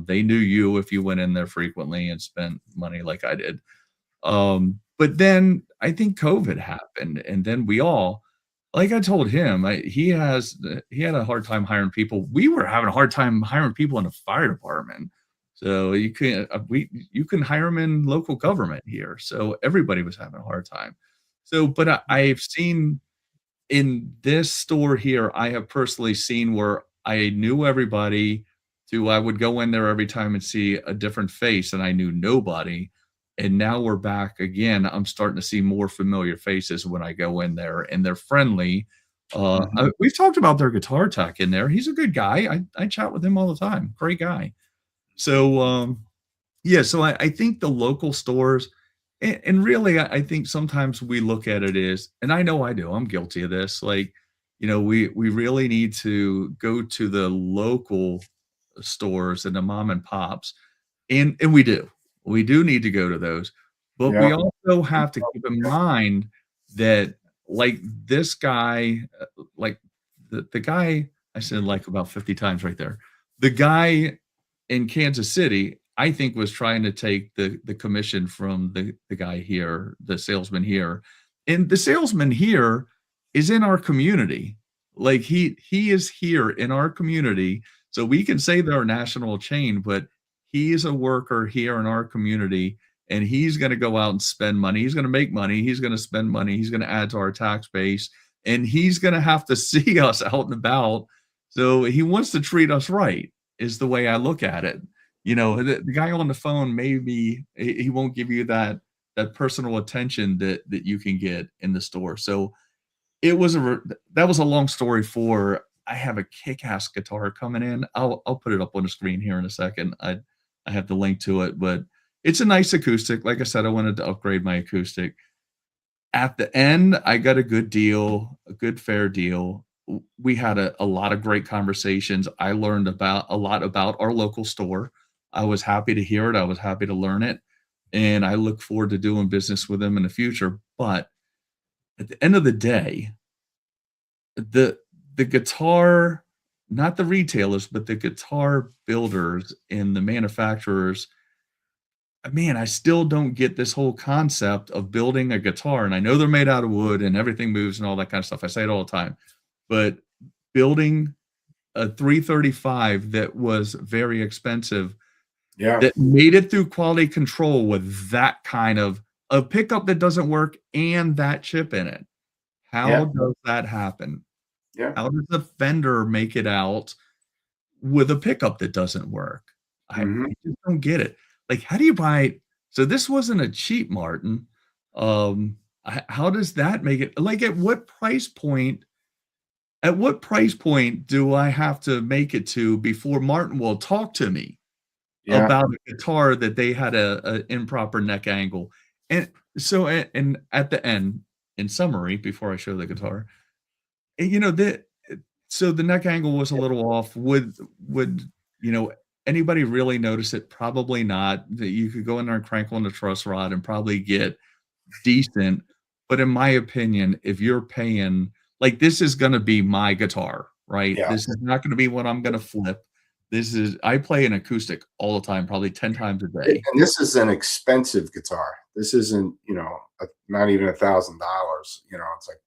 They knew you if you went in there frequently and spent money like I did. But then I think COVID happened, and then we all, like I told him, he had a hard time hiring people. We were having a hard time hiring people in the fire department. So you can hire them in local government here. So everybody was having a hard time. So, but I've seen in this store here, I have personally seen where I knew everybody to I would go in there every time and see a different face and I knew nobody. And now we're back again. I'm starting to see more familiar faces when I go in there and they're friendly. We've talked about their guitar tech in there. He's a good guy. I chat with him all the time. Great guy. So, yeah, so I think the local stores, and really, I think sometimes we look at it as, and I know I do, I'm guilty of this. Like, we really need to go to the local stores and the mom and pops, and we do need to go to those, but we also have to keep in mind that like this guy, like the guy I said like about 50 times right there, the guy in Kansas City, I think was trying to take the commission from the guy here, the salesman here. And the salesman here is in our community. like he is here in our community, so we can say they're a national chain, but he is a worker here in our community, and he's gonna go out and spend money. He's gonna make money. He's gonna spend money. He's gonna add to our tax base, and he's gonna have to see us out and about. So he wants to treat us right, is the way I look at it. You know, the guy on the phone, maybe he won't give you that personal attention that you can get in the store. So it was that was a long story for I have a kick-ass guitar coming in. I'll put it up on the screen here in a second. I have the link to it, but it's a nice acoustic. Like I said, I wanted to upgrade my acoustic. At the end, I got a good deal, a good fair deal. We had a lot of great conversations. I learned about a lot about our local store. I was happy to hear it. I was happy to learn it, and I look forward to doing business with them in the future. But at the end of the day, the the guitar, not the retailers, but the guitar builders and the manufacturers, man, I still don't get this whole concept of building a guitar. And I know they're made out of wood and everything moves and all that kind of stuff. I say it all the time, but building a 335 that was very expensive, Yeah. that made it through quality control with that kind of a pickup that doesn't work and that chip in it. How Yeah. does that happen? Yeah. How does the Fender make it out with a pickup that doesn't work? I Mhm. just don't get it. Like, how do you buy so this wasn't a cheap Martin. How does that make it like, at what price point do I have to make it to before Martin will talk to me Yeah. about a guitar that they had a improper neck angle? And so, and at the end, in summary, before I show the guitar, you know, so the neck angle was a little off. Would, you know, anybody really notice it? Probably not. That you could go in there and crank on the truss rod and probably get decent. But in my opinion, if you're paying like this is gonna be my guitar, right? Yeah. This is not gonna be what I'm gonna flip. This is I play an acoustic all the time, probably 10 times a day. And this is an expensive guitar. This isn't, not even $1,000. It's like,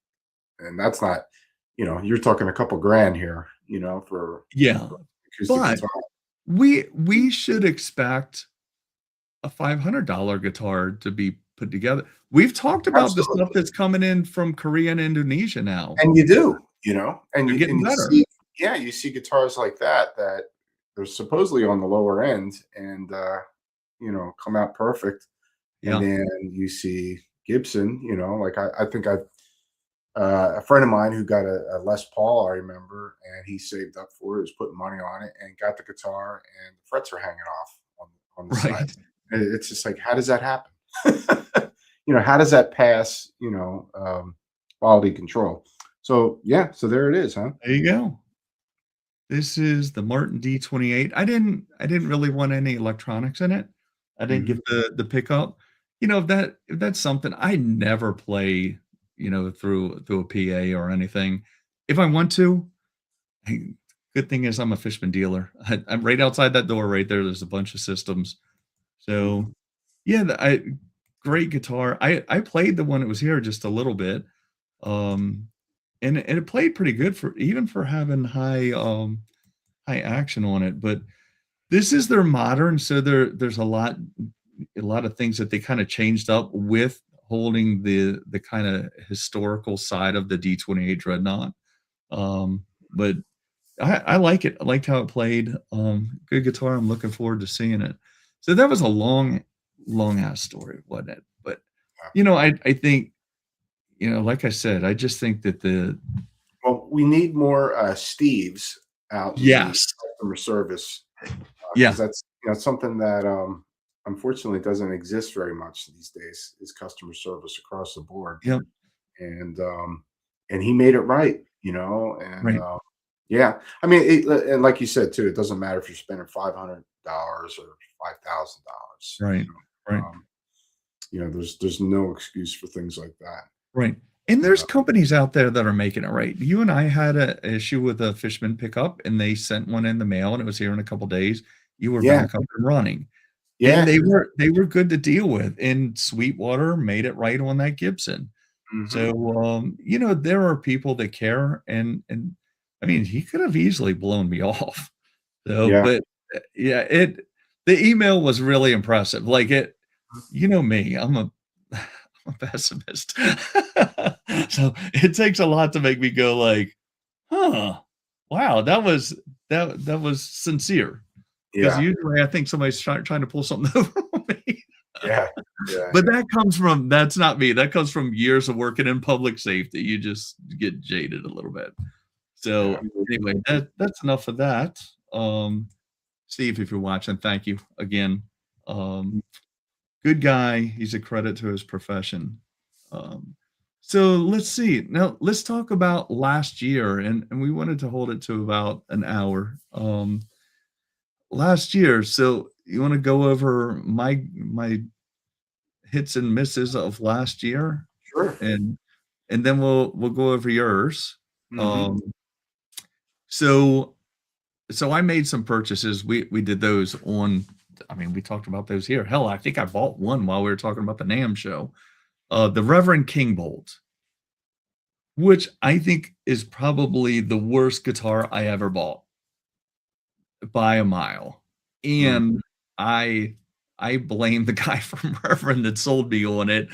and that's not, you're talking a couple grand here, Yeah. for acoustic But guitar. we should expect a $500 guitar to be put together. We've talked about the stuff Absolutely. that's coming in from Korea and Indonesia now. And you do, and They're you getting and you better. see, yeah, you see guitars like that they're supposedly on the lower end and come out perfect. And Yeah. then you see Gibson, like I think a friend of mine who got a Les Paul, I remember, and he saved up for it, was putting money on it, and got the guitar, and the frets are hanging off on the side. Right. And it's just like, how does that happen? How does that pass? Quality control. So yeah, so there it is, huh? There you go. This is the Martin D28. I didn't really want any electronics in it. I didn't Hmm. get the pickup. You know, if that's something I never play, through a PA or anything. If I want to, hey, good thing is I'm a Fishman dealer. I'm right outside that door right there. There's a bunch of systems. Hmm. So yeah, great guitar. I played the one that was here just a little bit. Um, and it played pretty good for even for having high action on it. But this is their modern, so there's a lot of things that they kind of changed up with holding the kind of historical side of the D28 Dreadnought. But I like it. I liked how it played. Good guitar. I'm looking forward to seeing it. So that was a long ass story, wasn't it? But I think, like I said, I just think that Well, we need more Steves out in the yes, customer service yeah, because that's something that unfortunately doesn't exist very much these days. Is customer service across the board, yeah, and he made it right, and right, yeah, I mean, and like you said too, it doesn't matter if you're spending $500 or $5,000. right, right. There's no excuse for things like that. Right, and there's Uh, companies out there that are making it right. You and I had a issue with a Fishman pickup, and they sent one in the mail, and it was here in a couple days. You were yeah, back up and running, and yeah, they were good to deal with, and Sweetwater made it right on that Gibson. hmm So, there are people that care, and I mean, he could have easily blown me off. So, Yeah. but yeah, the email was really impressive. Like you know me, I'm a pessimist. So it takes a lot to make me go like, huh, wow, that was sincere. Because Yeah. usually I think somebody's trying to pull something over on me. Yeah. Yeah. But that's not me. That comes from years of working in public safety. You just get jaded a little bit. Yeah. So anyway, that's enough of that. Steve, if you're watching, thank you again. Um, good guy. He's a credit to his profession. Um, so let's see. Now let's talk about last year, and we wanted to hold it to about an hour. Last year. So you want to go over my hits and misses of last year, Sure. and then we'll go over yours. Mhm. Um, so I made some purchases. We did those on. I mean, we talked about those here. Hell, I think I bought one while we were talking about the NAMM show. The Reverend Kingbolt, which I think is probably the worst guitar I ever bought by a mile. Mm. And I I blame the guy from Reverend that sold me on it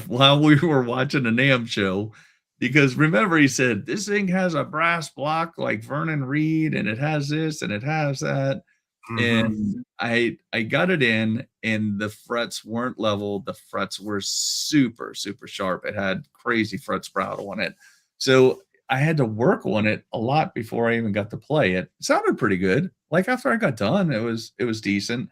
while we were watching the NAMM show. Because remember, he said, this thing has a brass block like Vernon Reed, and it has this and it has that. Mhm. And I got it in, and the frets weren't level. The frets were super, super sharp. It had crazy fret sprout on it. So I had to work on it a lot before I even got to play it. It sounded pretty good. Like after I got done, it was decent.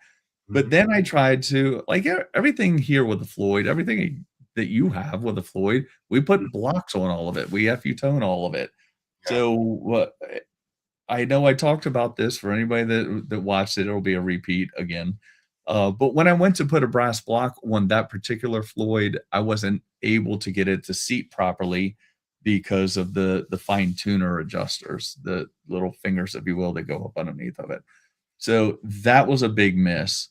But Mhm. then I tried to like everything here with the Floyd, everything that you have with the Floyd, we Mhm. put blocks on all of it. We FU tone all of it. Yeah. So what I know I talked about this for anybody that watched it, it'll be a repeat again. But when I went to put a brass block on that particular Floyd, I wasn't able to get it to seat properly because of the fine tuner adjusters, the little fingers, if you will, that go up underneath of it. So that was a big miss.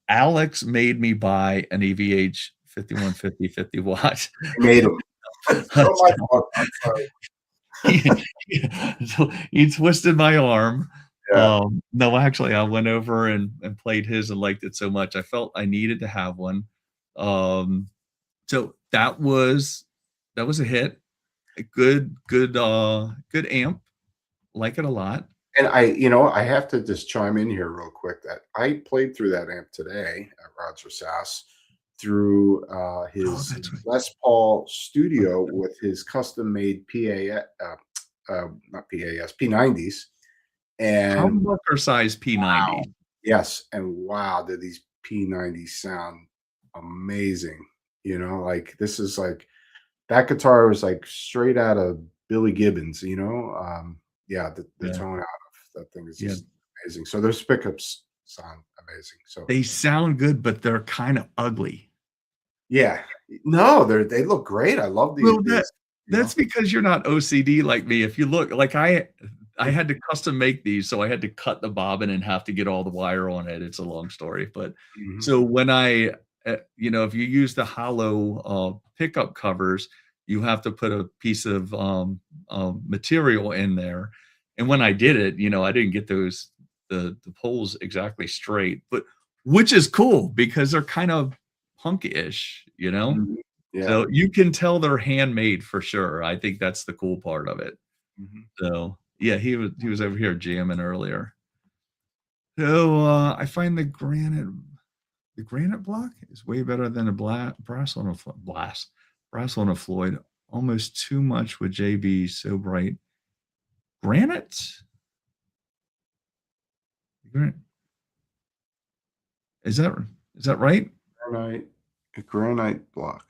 Alex made me buy an EVH 5150 50 watt. I made them. It's not my fault. I'm sorry. he, so he twisted my arm. Yeah. No, actually, I went over and played his and liked it so much. I felt I needed to have one. Um, so that was a hit. A good amp. Like it a lot. And I have to just chime in here real quick that I played through that amp today at Roger Sass through Oh, his that's right. Les Paul studio with his custom made not PAS, P90s. And Humbucker size wow, P90. yes, and wow, did these P90s sound amazing. Like this is like that guitar was like straight out of Billy Gibbons. Yeah, the Yeah, tone out of that thing is yeah. just amazing. So those pickups sound amazing. So They sound good, but they're kind of ugly. yeah, no, they look great. I love Well, these. that's because you're not OCD like me. If you look like I had to custom make these, so I had to cut the bobbin and have to get all the wire on it. It's a long story, but Mhm. so when if you use the hollow pickup covers, you have to put a piece of material in there. And when I did it, I didn't get the poles exactly straight, but which is cool because they're kind of punk-ish. Mhm. Yeah. So you can tell they're handmade for sure. I think that's the cool part of it. Mhm. So yeah, he was over here jamming earlier. So I find the granite block is way better than a brass on a brass on a Floyd. Almost too much with JB so bright. Granite? Gran- Is that right? Granite, a granite block.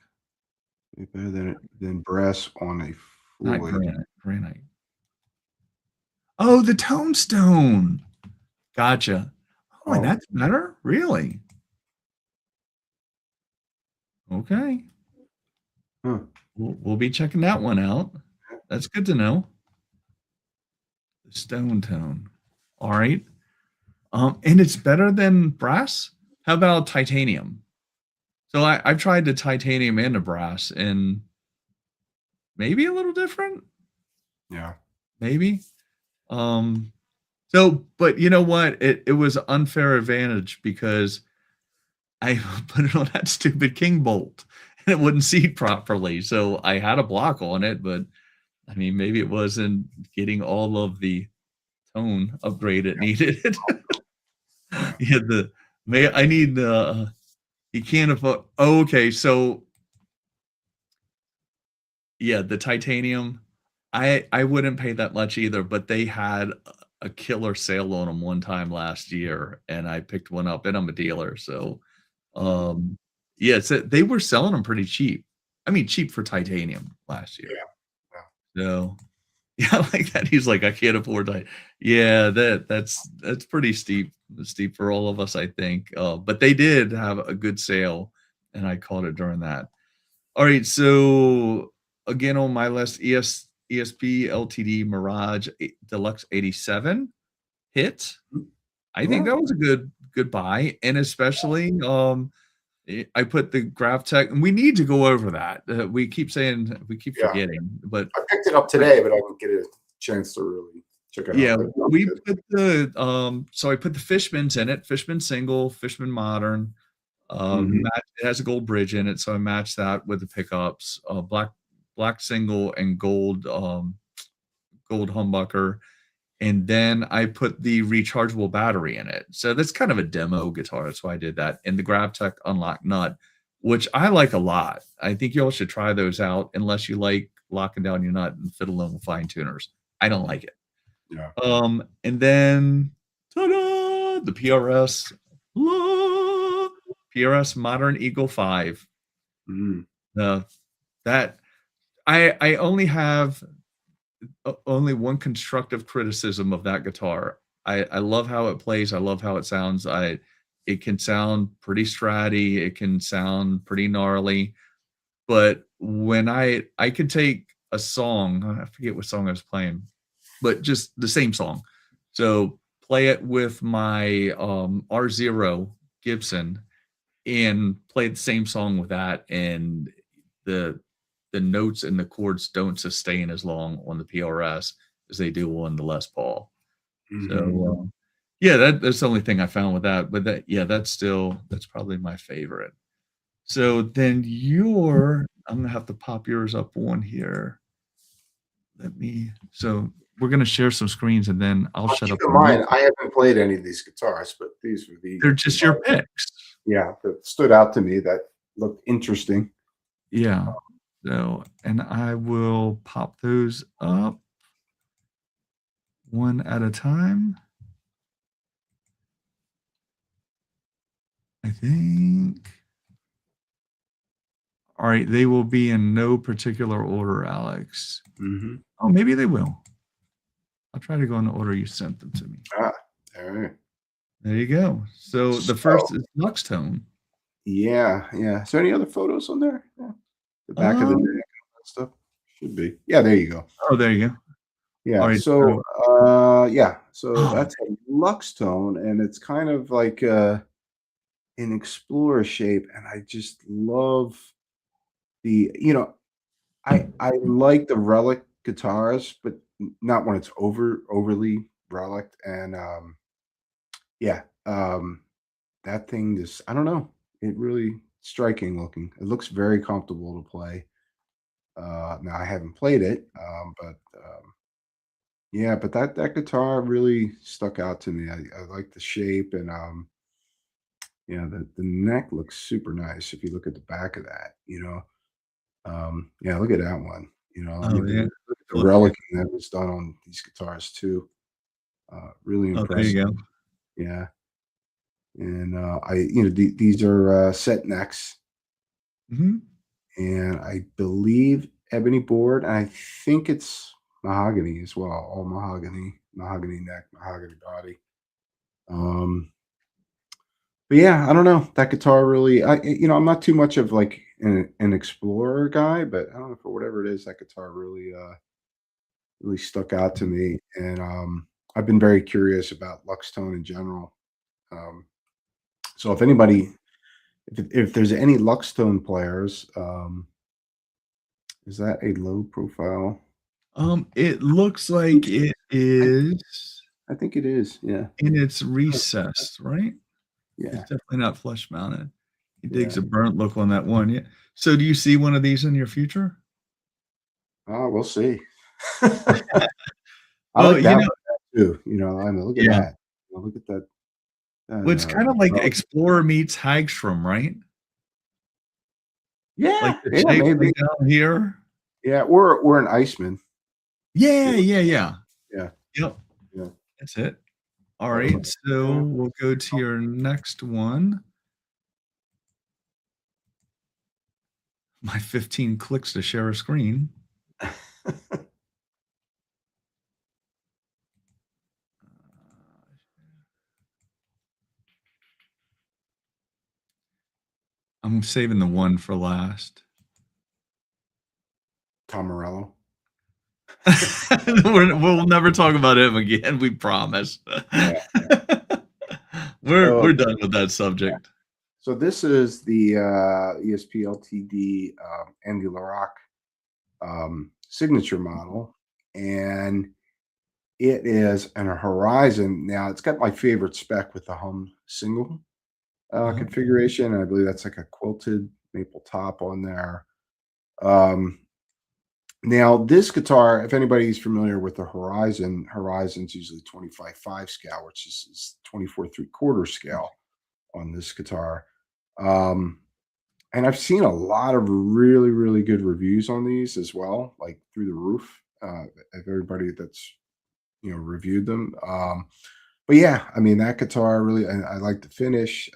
Way better than brass on a Not Floyd. granite. Oh, the tombstone. Gotcha. Oh, and Oh, that's better? Really? Okay. huh. We'll be checking that one out. That's good to know. The stone tone. All right. And it's better than brass? How about titanium? So I've tried the titanium and the brass, and maybe a little different. Yeah. maybe. Um, so, but you know what? It was unfair advantage because I put it on that stupid Kingbolt and it wouldn't seat properly. So I had a block on it, but I mean, maybe it wasn't getting all of the tone upgrade it needed. Yeah. Yeah, the may I need you can't afford. Oh, okay, so yeah, the titanium. I wouldn't pay that much either, but they had a killer sale on them one time last year, and I picked one up, and I'm a dealer, so Mhm. um, yeah, so they were selling them pretty cheap. I mean, cheap for titanium last year. Yeah. Yeah. So yeah, I like that. He's like, I can't afford that. Yeah, that's pretty steep for all of us, I think. But they did have a good sale, and I caught it during that. All right, so again on my list, ESP LTD Mirage Deluxe 87 hit. Mhm. I think Yeah. that was a good buy, and especially I put the GravTech, and we need to go over that. We keep Yeah. forgetting, but I picked it up today, but I didn't get a chance to really check it out. yeah, But it sounds we good. put so I put the Fishmans in it, Fishman single, Fishman modern, Mhm. it has a gold bridge in it, so I matched that with the pickups, black single and gold humbucker, and then I put the rechargeable battery in it. So that's kind of a demo guitar, that's why I did that, and the GravTech unlock nut, which I like a lot. I think y'all should try those out unless you like locking down your nut and fiddling with fine tuners. I don't like it. Yeah. And then ta-da! The PRS Modern Eagle V. Mhm. Uh, that I only have only one constructive criticism of that guitar. I love how it plays. I love how it sounds. It can sound pretty stratty. It can sound pretty gnarly. But when I could take a song, I forget what song I was playing, but just the same song. So play it with my R0 Gibson and play the same song with that, and the the notes and the chords don't sustain as long on the PRS as they do on the Les Paul. Mhm. So yeah, that's the only thing I found with that. But that's probably my favorite. So then I'm gonna have to pop yours up on here. So we're gonna share some screens and then I'll Well, shut keep up in on you. mind, I haven't played any of these guitars, but these were They're the just your ones, picks. yeah, that stood out to me that looked interesting. Yeah. So, and I will pop those up one at a time. I think. All right, they will be in no particular order, Alex. Mhm. Oh, maybe they will. I'll try to go in the order you sent them to me. Ah, all right. There you go. So the So, first is Lux Tone. yeah, yeah. Is there any other photos on there? Yeah. The back of the neck Um, and all that stuff? Should be. Yeah, there you go. oh, there you go. All Yeah, right. so, So, yeah, so oh, that's a Lux tone, and it's kind of like, an Explorer shape, and I just love the I like the relic guitars, but n not when it's overly relic, and, yeah, that thing just I don't know, it really striking looking. It looks very comfortable to play. Now I haven't played it, yeah, but that guitar really stuck out to me. I like the shape and, yeah, the neck looks super nice if you look at the back of that, yeah, look at that one, I oh mean, yeah. look at the Look. relicing that was done on these guitars too. Really Oh, there impressive. you go. Yeah, and, these are, set necks, Mhm. and I believe ebony board, I think it's mahogany as well, all mahogany neck, mahogany body. Um, but yeah, I don't know, that guitar really I'm not too much of, like, an Explorer guy, but I don't know, for whatever it is, that guitar really stuck out to me, and, I've been very curious about Lux Tone in general. Um, so if there's any Lux Tone players, is that a low profile? It looks like it I, is I think it is. Yeah. and it's recessed, right? It's Yeah. definitely not flush mounted. He digs Yeah. a burnt look on that one, yeah. So do you see one of these in your future? Oh, we'll see. I Well, like that one too. I mean, look at yeah. that. Look at that. Well, it's That kinda like oh, Explorer meets Hagstrom, right? Like yeah. the Yeah. shape Maybe. like down here? Yeah. We're an Iceman. Yeah, Yeah. yeah, yeah. Yeah. Yep, Yeah. that's it. So, Alright, so yeah. we'll go to your next one. My 15 clicks to share a screen. I'm saving the one for last. Tom Morello. We'll never talk about him again, we promise. Yeah. We're So, done with that subject. so this is the ESP LTD Andy LaRock signature model, and it is an Horizon. Now it's got my favorite spec with the hum single Uh-huh, configuration. And I believe that's like a quilted maple top on there. Um, Now this guitar, if anybody's familiar with the Horizon's usually 25/5 scale, which is 24 3/4 scale on this guitar. Um, and I've seen a lot of really, really good reviews on these as well, like through the roof, of everybody that's reviewed them. But yeah, I mean that guitar really, and I like the finish.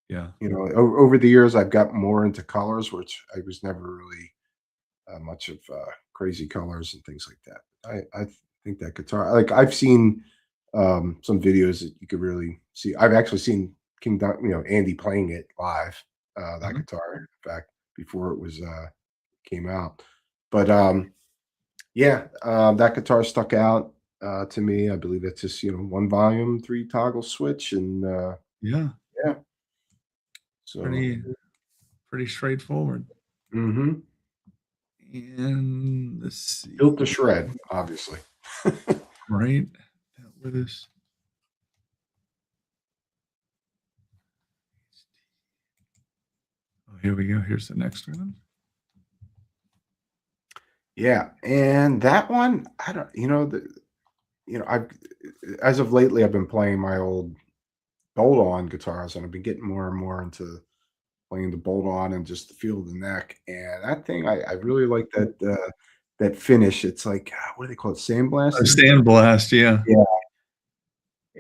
yeah. Over the years, I've got more into colors, which I was never really much of crazy colors and things like that. I think that guitar, like I've seen some videos that you could really see. I've actually seen Andy playing it live, that Uh-huh. guitar, in fact, before it was came out. But yeah, that guitar stuck out to me. I believe it's just one volume, three toggle switch, and Yeah, yeah. So, pretty pretty straightforward. mhm. And let's see, Built to shred, obviously. right? That with us. Oh, here we go. Here's the next one. Yeah, and that one, I don't, I've as of lately, I've been playing my old bolt-on guitars, and I've been getting more and more into playing the bolt-on and just the feel of the neck. And that thing, I really like that finish. It's like what do they call it? A Sandblasting. sandblast, yeah. Yeah,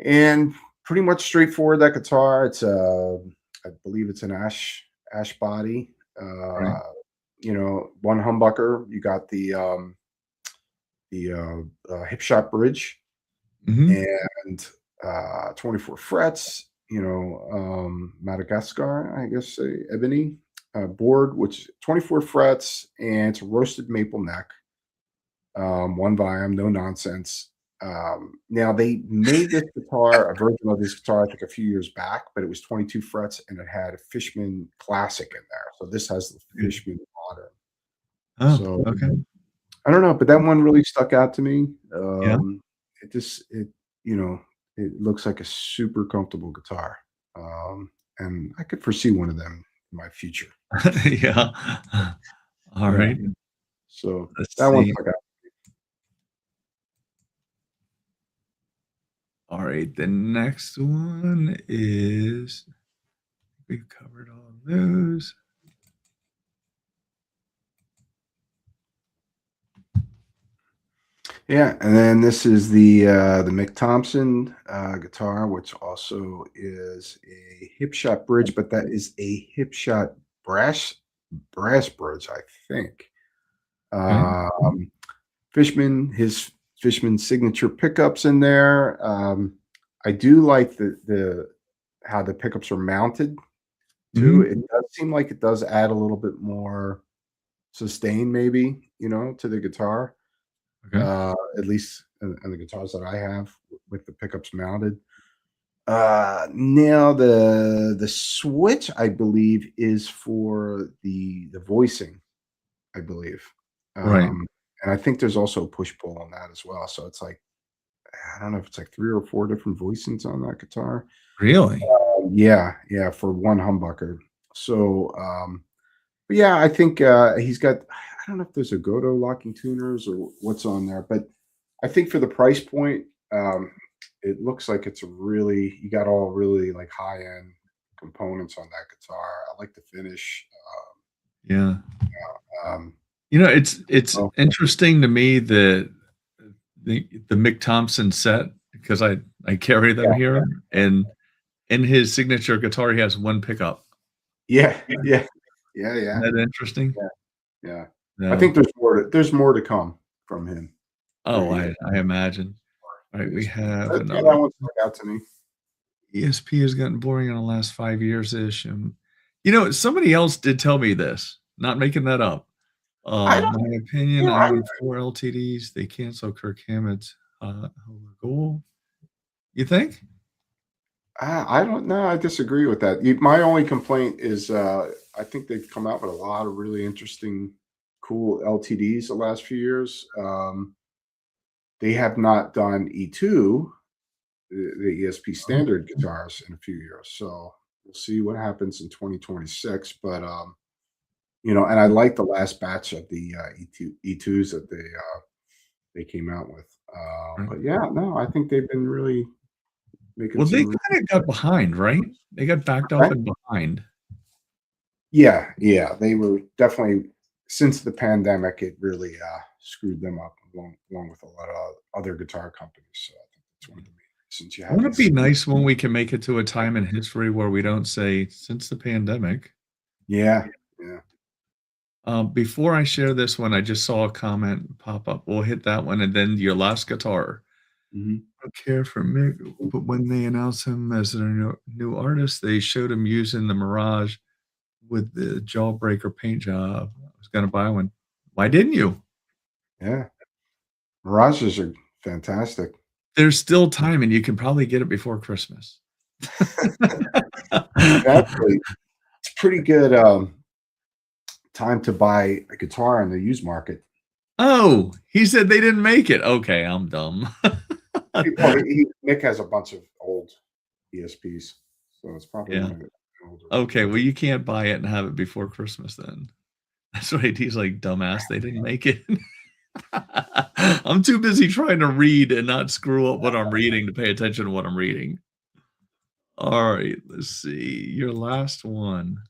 and pretty much straightforward. That guitar, it's I believe it's an ash body. Right. One humbucker. You got the hip shot bridge Mhm. and 24 frets, Madagascar, I guess, ebony board, which is 24 frets, and it's a roasted maple neck, one volume, no nonsense. Now they made this guitar, a version of this guitar, I think a few years back, but it was 22 frets and it had a Fishman Classic in there. So this has the Yeah. Fishman Modern. Oh, So okay. I don't know, but that one really stuck out to me. Yeah. You know, it looks like a super comfortable guitar. And I could foresee one of them in my future. Yeah. Yeah. Alright. So Let's that one see. stuck out. Alright, the next one is we've covered all of those. Yeah, and then this is the Mick Thompson guitar, which also is a hip shot bridge, but that is a hip shot brass bridge, I think. Okay. Um, his Fishman signature pickups in there. I do like the how the pickups are mounted too. Mhm. It does seem like it does add a little bit more sustain, maybe, to the guitar. Okay. At least in the guitars that I have with the pickups mounted. Now the switch, I believe, is for the voicing, I believe. Right. and I think there's also a push-pull on that as well, so it's like, I don't know if it's like 3 or 4 different voicings on that guitar. Really? Yeah, yeah, for one humbucker. So, but yeah, I think, he's got I don't know if there's a Goto locking tuners or what's on there, but I think for the price point, it looks like it's a really you got all really, like, high-end components on that guitar. I like the finish, Yeah. um, You know, it's oh, interesting to me that the Mick Thompson set, because I carry them yeah, here, and in his signature guitar, he has 1 pickup. yeah, yeah, yeah, Isn't yeah, that interesting? yeah, yeah. I No. think there's more to come from him for Oh, I imagine. Alright, we ESP. have Yeah, another that one stuck out to me. ESP has gotten boring in the last 5 years-ish, and, you know, somebody else did tell me this, not making that up. I don't My opinion, yeah, I own 4 LTDs, they cancel Kirk Hammett's, goal. You think? I don't know, I disagree with that. My only complaint is, I think they've come out with a lot of really interesting, cool LTDs the last few years. They have not done E2, the ESP Oh, standard guitars in a few years, so we'll see what happens in 2026, but, and I like the last batch of the, E2s that they came out with. right. But yeah, no, I think they've been really making Well, they some kinda got behind, right? They got backed up really and behind. Yeah, yeah, they were definitely since the pandemic, it really, screwed them up along with a lot of other guitar companies, so I think that's one of the main reasons you Wouldn't haven't it be seen. nice when we can make it to a time in history where we don't say, "Since the pandemic"? Yeah, yeah. Before I share this one, I just saw a comment pop up. We'll hit that one and then your last guitar. Mhm. I don't care for Mick, but when they announced him as their new artist, they showed him using the Mirage with the Jawbreaker paint job. I was gonna buy one. Why didn't you? Yeah. Mirages are fantastic. There's still time, and you can probably get it before Christmas. Actually, it's pretty good, time to buy a guitar in the used market. Oh, he said they didn't make it. Okay, I'm dumb. Well, Nick has a bunch of old ESPs, so it's probably Yeah. one of the older ones. Okay, well, you can't buy it and have it before Christmas then. That's right, he's like, "Dumbass, they didn't make it." I'm too busy trying to read and not screw up what I'm reading to pay attention to what I'm reading. Alright, let's see, your last one.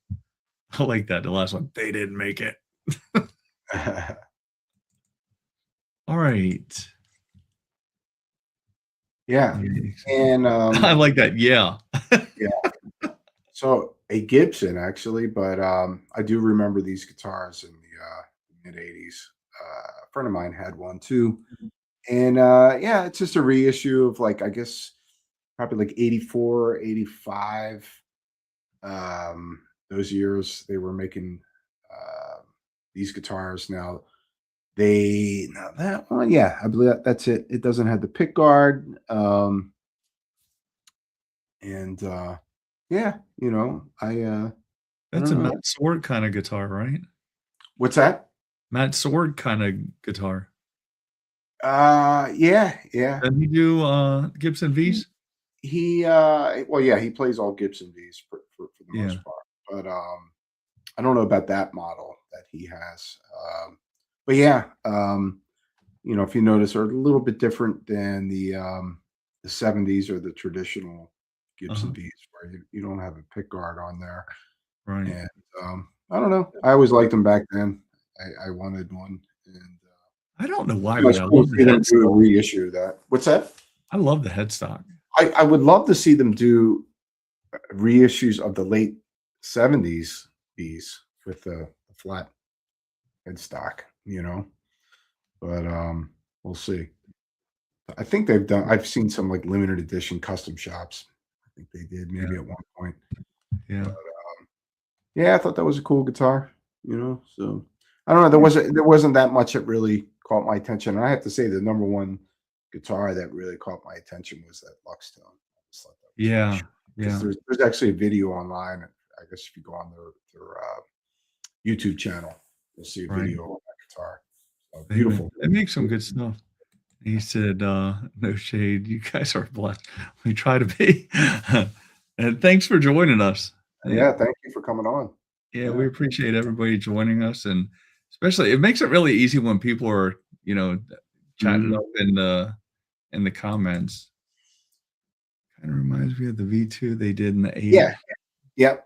I like that, the last one, "They didn't make it." Alright. Yeah, and, I like that, "Yeah." yeah. So, a Gibson, actually, but, I do remember these guitars in the, mid-80s. A friend of mine had one too, and, yeah, it's just a reissue of, like, I guess, probably, like, 84, 85. Those years, they were making, uh, these guitars. Now that one, yeah, I believe that's it. It doesn't have the pick guard, and, yeah, I That's don't a know. Matt Sword kinda guitar, right? What's that? Matt Sword kinda guitar. Yeah, yeah. Doesn't he do, Gibson He Vs? well, yeah, he plays all Gibson Vs for the Yeah. most part, but, I don't know about that model that he has, but yeah, if you notice, are a little bit different than the 70s or the traditional Uh-huh. Gibson Vs where you don't have a pick guard on there, Right. and, I don't know, I always liked them back then. I wanted one, and, I don't know why, but it's I cool love to the see them do a headstock. reissue of that. What's that? I love the headstock. I would love to see them do reissues of the late 70s Bs with the flat headstock, but, we'll see. I think I've seen some, like, limited edition custom shops. I think they did maybe Yeah, at one point, yeah. but, yeah, I thought that was a cool guitar, so I don't know, there wasn't that much that really caught my attention, and I have to say the number 1 guitar that really caught my attention was that Luxtone. I just thought that was really Yeah, sharp because yeah. there's actually a video online, I guess if you go on their YouTube channel, you'll see a Right. video of that guitar. So Beautiful. They make some good stuff. He said, "No shade, you guys are blessed. We try to be." And thanks for joining us. Yeah, Yeah, thank you for coming on. yeah, we Yeah. appreciate everybody joining us, and especially it makes it really easy when people are, chatting Mhm. up in the comments. Kinda reminds me of the V2 they did in the Yeah, '80s. yep.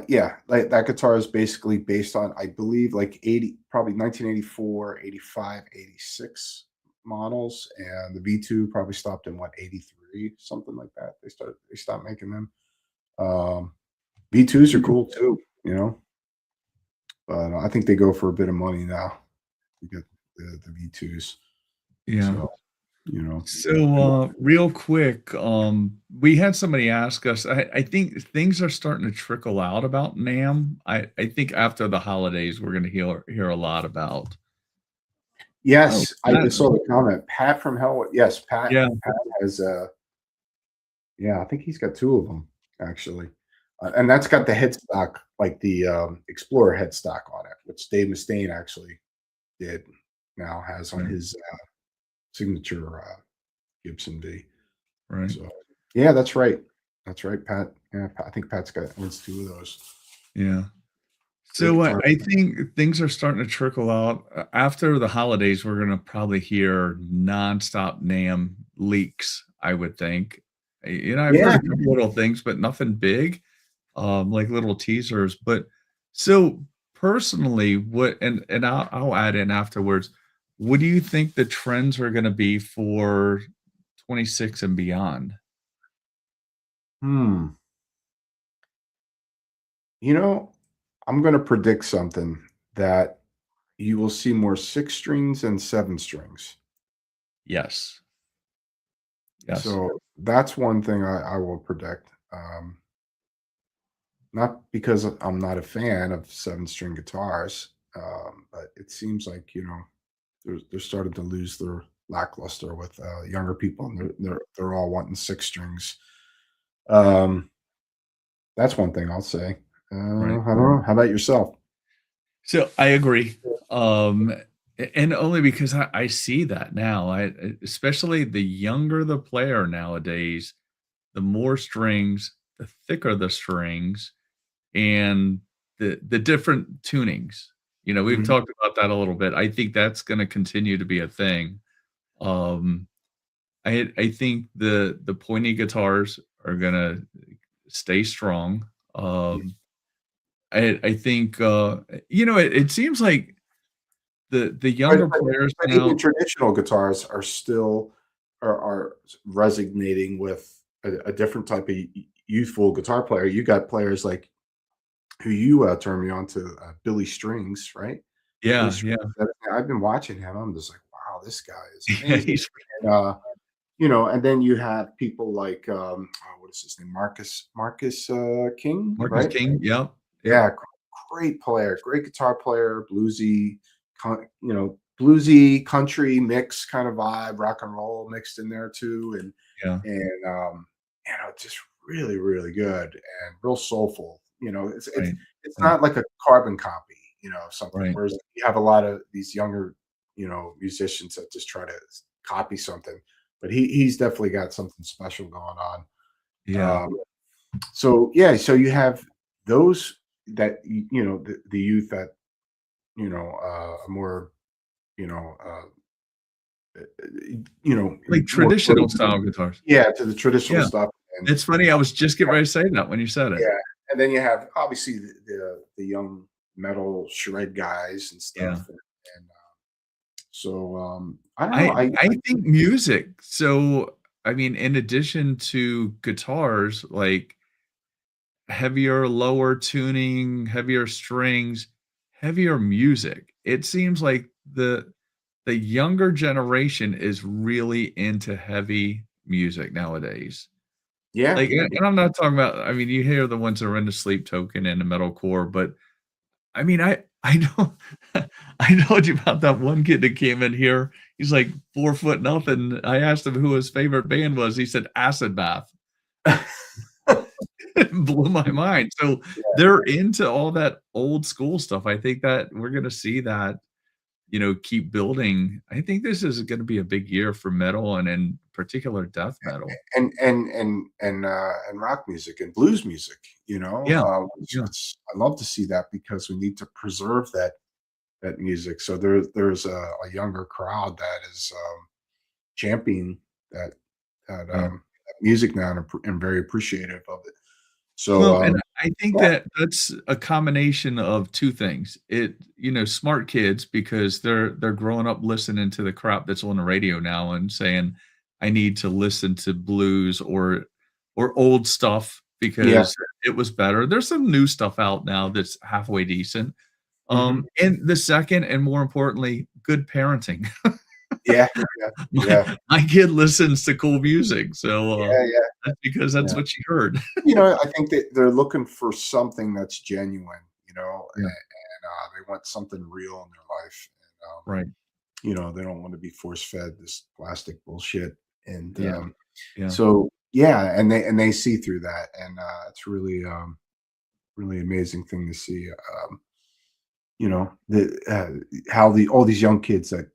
Yeah, like, that guitar is basically based on, I believe, like, 80 probably 1984, 85, 86 models, and the V2 probably stopped in, what, 83, something like that. They stopped making them. Um, V2s are cool too, but I think they go for a bit of money now. You get the V2s, Yeah. so, you know. So, real quick, we had somebody ask us. I think things are starting to trickle out about NAMM. I think after the holidays, we're going to hear a lot about. Oh, Yes, I that, just saw the comment. Pat from Hell, yes, yeah, Pat has, yeah, I think he's got 2 of them actually, and that's got the headstock, like the, Explorer headstock on it, which Dave Mustaine actually did now has on right, his, signature, Gibson V. right, So, yeah, that's right. That's right, Pat. Yeah, I think Pat's got owns 2 of those. yeah. Great So guitar. I think things are starting to trickle out. After the holidays, we're going to probably hear nonstop NAMM leaks. I would think. I've heard Yeah. a couple little things, but nothing big. Like little teasers. But so personally, what and I'll add in afterwards. What do you think the trends are going to be for 26 and beyond? Hmm. You know, I'm gonna predict something that you will see more 6 strings and 7 strings. Yes, yes, So, that's one thing I will predict, not because I'm not a fan of 7-string guitars, but it seems like, they're starting to lose their lackluster with, younger people, and they're all wanting 6 strings. Um, that's one thing I'll say. right. I don't know. How about yourself? So I agree. Um, and only because I see that now. Especially the younger the player nowadays, the more strings, the thicker the strings, and the different tunings. We've Mhm. talked about that a little bit. I think that's going to continue to be a thing. Um, I think the pointy guitars are going to stay strong. Yeah. I think it seems like the But younger but players but even now. traditional guitars are still are resonating with a different type of youthful guitar player. You got players like who you, turned me on to, Billy Strings, right? Billy Yeah, Strings, yeah. I've been watching him, I'm just like, "Wow, this guy is Yeah, amazing." And, and then you have people like, what is his name? Marcus, King, Marcus right? King, yep, yep, Yeah, great player, great guitar player, bluesy country mix kind of vibe, rock and roll mixed in there too, yeah, and just really, really good and real soulful. It's right, it's right, not like a carbon copy, of something. right, Whereas you have a lot of these younger, musicians that just try to copy something, but he's definitely got something special going on. yeah, Um, so yeah, so you have those that the youth that are more you know uh, like more traditional close, style guitars. yeah, to the traditional Yeah, stuff, and it's funny, I was just getting ready to say that when you said it. yeah, and then you have obviously the young metal shred guys and Yeah. stuff, and so I don't know. I I think music. So, I mean, in addition to guitars, like heavier, lower tuning, heavier strings, heavier music. It seems like the younger generation is really into heavy music nowadays. Yeah, Like, and I'm not talking about, I mean, you hear the ones that are into Sleep Token and the metalcore, but I mean, I know I told you about that one kid that came in here. He's like 4 foot nothing. I asked him who his favorite band was. He said Acid Bath. It blew my mind. So they're into all that old school stuff. I think that we're gonna see that keep building. I think this is going to be a big year for metal and in particular death metal. And rock music and blues music, Yeah. which, Yeah. I love to see that because we need to preserve that music. So there's a younger crowd that is championing that Yeah. that music now, and very appreciative of it. So Well, and I think yeah, that that's a combination of 2 things. Smart kids because they're growing up listening to the crap that's on the radio now and saying, "I need to listen to blues or old stuff yeah, because it was better." There's some new stuff out now that's halfway decent. hmm And the second and more importantly, good parenting. yeah, yeah, My yeah, my kid listens to cool music, so, yeah, yeah, that's because that's yeah. what she heard. I think that they're looking for something that's genuine, Yeah, and they want something real in their life. And, right. they don't want to be force fed this plastic bullshit. And Yeah, yeah. so, yeah, and they see through that, and it's really really amazing thing to see. The how the all these young kids that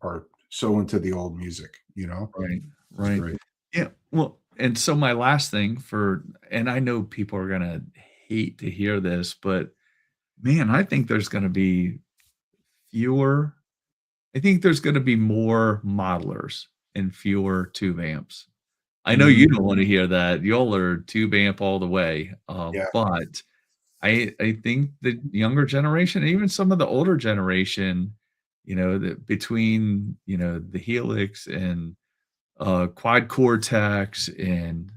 are so into the old music. Right, It's right. great. Yeah, well, and so my last thing and I know people are gonna hate to hear this, but man, fewer I think there's gonna be more modelers and fewer tube amps. I know Mhm. you don't wanna hear that, y'all are tube amp all the way, Yeah. but I think the younger generation, even some of the older generation, between, the Helix and quad cortex and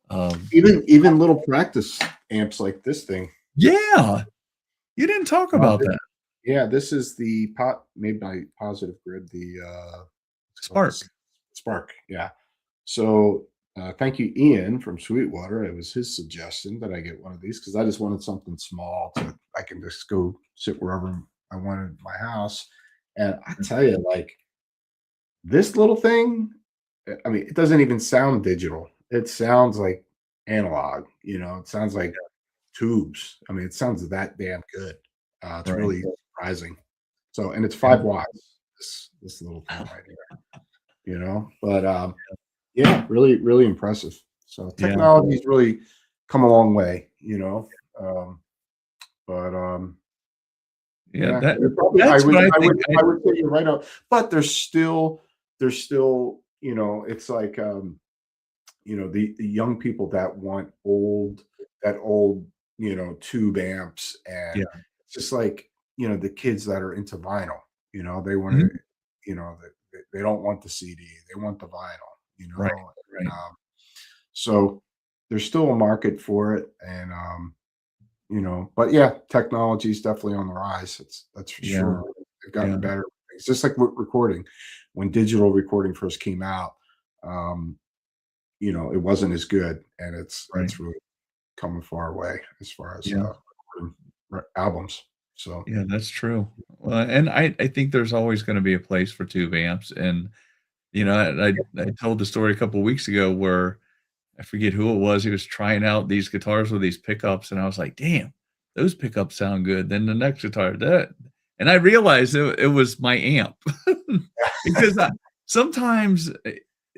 um Even little practice amps like this thing. yeah, you didn't talk Uh, about th that. yeah, this is the pot made by Positive Grid, what's it called? Spark. This Spark, yeah. So, thank you, Ian from Sweetwater. It was his suggestion that I get one of these because I just wanted something small to I can just go sit wherever I wanted in my house. And I tell you, like, this little thing, I mean, it doesn't even sound digital. It sounds like analog, it sounds like tubes. I mean, it sounds that damn good. It's Right. really surprising. So, and it's Yeah. 5 watts, this little thing right here. But, yeah, really, really impressive. So Yeah. technology's really come a long way. Um, but, Yeah, yeah, that you're probably that's what I think. I would say you're right on, but there's still, it's like, the young people that want old, tube amps, and Yeah. it's just like, the kids that are into vinyl, they want to, Mhm. they don't want the CD, they want the vinyl, Right, right. so there's still a market for it, and but yeah, technology is definitely on the rise. That's for Yeah, sure. They've gotten yeah, better. It's just like with recording. When digital recording first came out, um, it wasn't as good, and right. it's really come a far way as far as Yeah. recording albums. So, Yeah, that's true. Well, and I think there's always gonna be a place for tube amps, and, I told the story a couple weeks ago where I forget who it was, he was trying out these guitars with these pickups, and I was like, "Damn, those pickups sound good." Then the next guitar, that and I realized it was my amp. Because sometimes,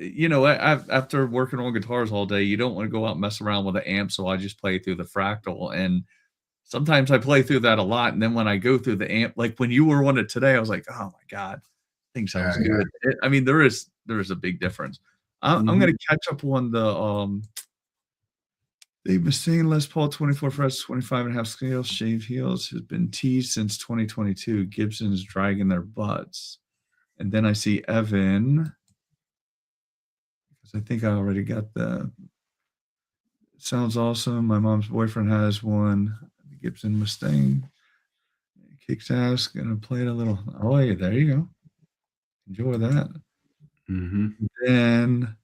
after working on guitars all day, you don't wanna go out and mess around with the amp, so I just play through the Fractal, and sometimes I play through that a lot, and then when I go through the amp like, when you were on it today, I was like, "Oh my god, thing yeah, sounds yeah. good." I mean, there is a big difference. I'm Mhm. gonna catch up on the Mustang Les Paul 24 frets, 25.5 scales, shaved heels has been teased since 2022. Gibson's dragging their butts. And then I see Evan, because I think I already got the sounds awesome. My mom's boyfriend has one. The Gibson Mustang. Kicks ass. Gonna play it a little. Oh, yeah, there you go. Enjoy that. Mhm. Then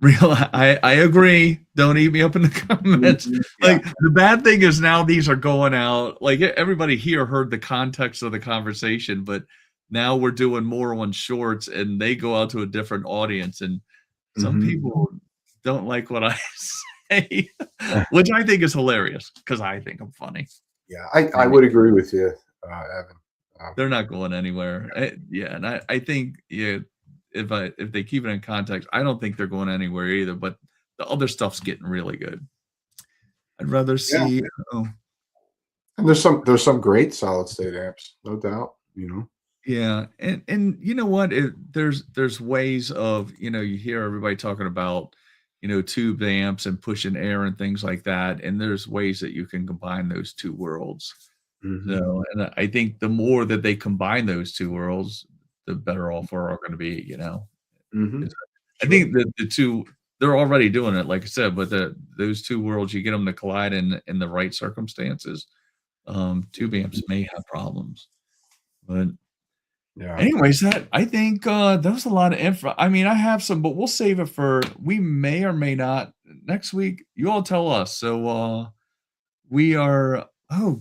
I agree. Don't eat me up in the comments. Mhm. Yeah. Like, the bad thing is now these are going out. Like, everybody here heard the context of the conversation, but now we're doing more on shorts and they go out to a different audience. And some Mhm. people don't like what I say, which I think is hilarious because I think I'm funny. Yeah, I Maybe. would agree with you, Evan. They're not going anywhere. Yeah, and I think, yeah, if they keep it in context, I don't think they're going anywhere either, but the other stuff's getting really good. I'd rather Yeah. see oh, And there's some great solid state amps, no doubt, you know. yeah, and you know what? There's ways of, you hear everybody talking about, tube amps and pushing air and things like that, and there's ways that you can combine those two worlds. Mhm. So, and I think the more that they combine those two worlds, the better off we're all gonna be, 'Cause Mhm. I Sure. think that the 2 they're already doing it, like I said, but those 2 worlds, you get them to collide in the right circumstances, tube amps may have problems. But Yeah. anyways, that I think, that was a lot of info. I mean, I have some, but we'll save it for we may or may not next week. You all tell us. So, we are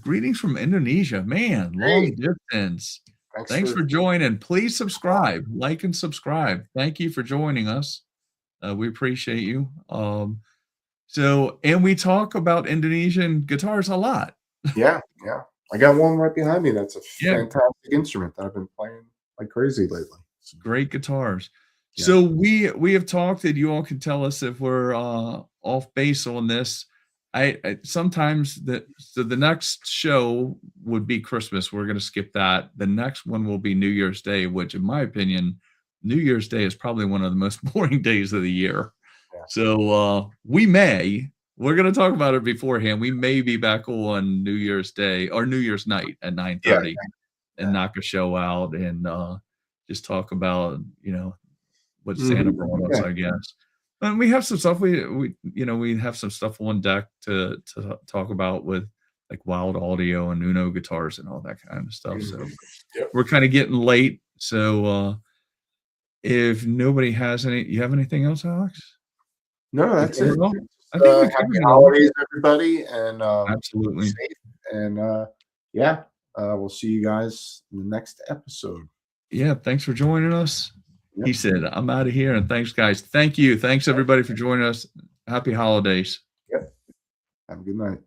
greetings from Indonesia. Man, Hey, long distance. thanks Thanks for for joining. Please subscribe, like, and subscribe. Thank you for joining us. We appreciate you. And we talk about Indonesian guitars a lot. Yeah, yeah. I got one right behind me that's a Yeah, fantastic instrument that I've been playing like crazy lately. So, great guitars. yeah. So we have talked, and you all can tell us if we're off base on this. I sometimes the next show would be Christmas. We're gonna skip that. The next one will be New Year's Day, which in my opinion, New Year's Day is probably one of the most boring days of the year. Yeah. So we're gonna talk about it beforehand. We may be back on New Year's Day or New Year's night at Yeah, 9:30 and yeah. knock a show out and just talk about, what Santa Mhm. brought us, Yeah. I guess. And we have some stuff we have some stuff on deck to talk about with like Wild Audio and Uno guitars and all that kind of stuff. Mhm. So Yep. we're kind of getting late. So if nobody has you have anything else, Alex? No, We that's covered it. it all? Just, I think we happy covered it all. holidays, everybody, and be Absolutely. safe. And yeah, we'll see you guys in the next episode. Yeah, thanks for joining us. He Yep. said, I'm out of here. And thanks, guys. Thank you. Thanks, everybody, for joining us. Happy holidays. Yep. Have a good night.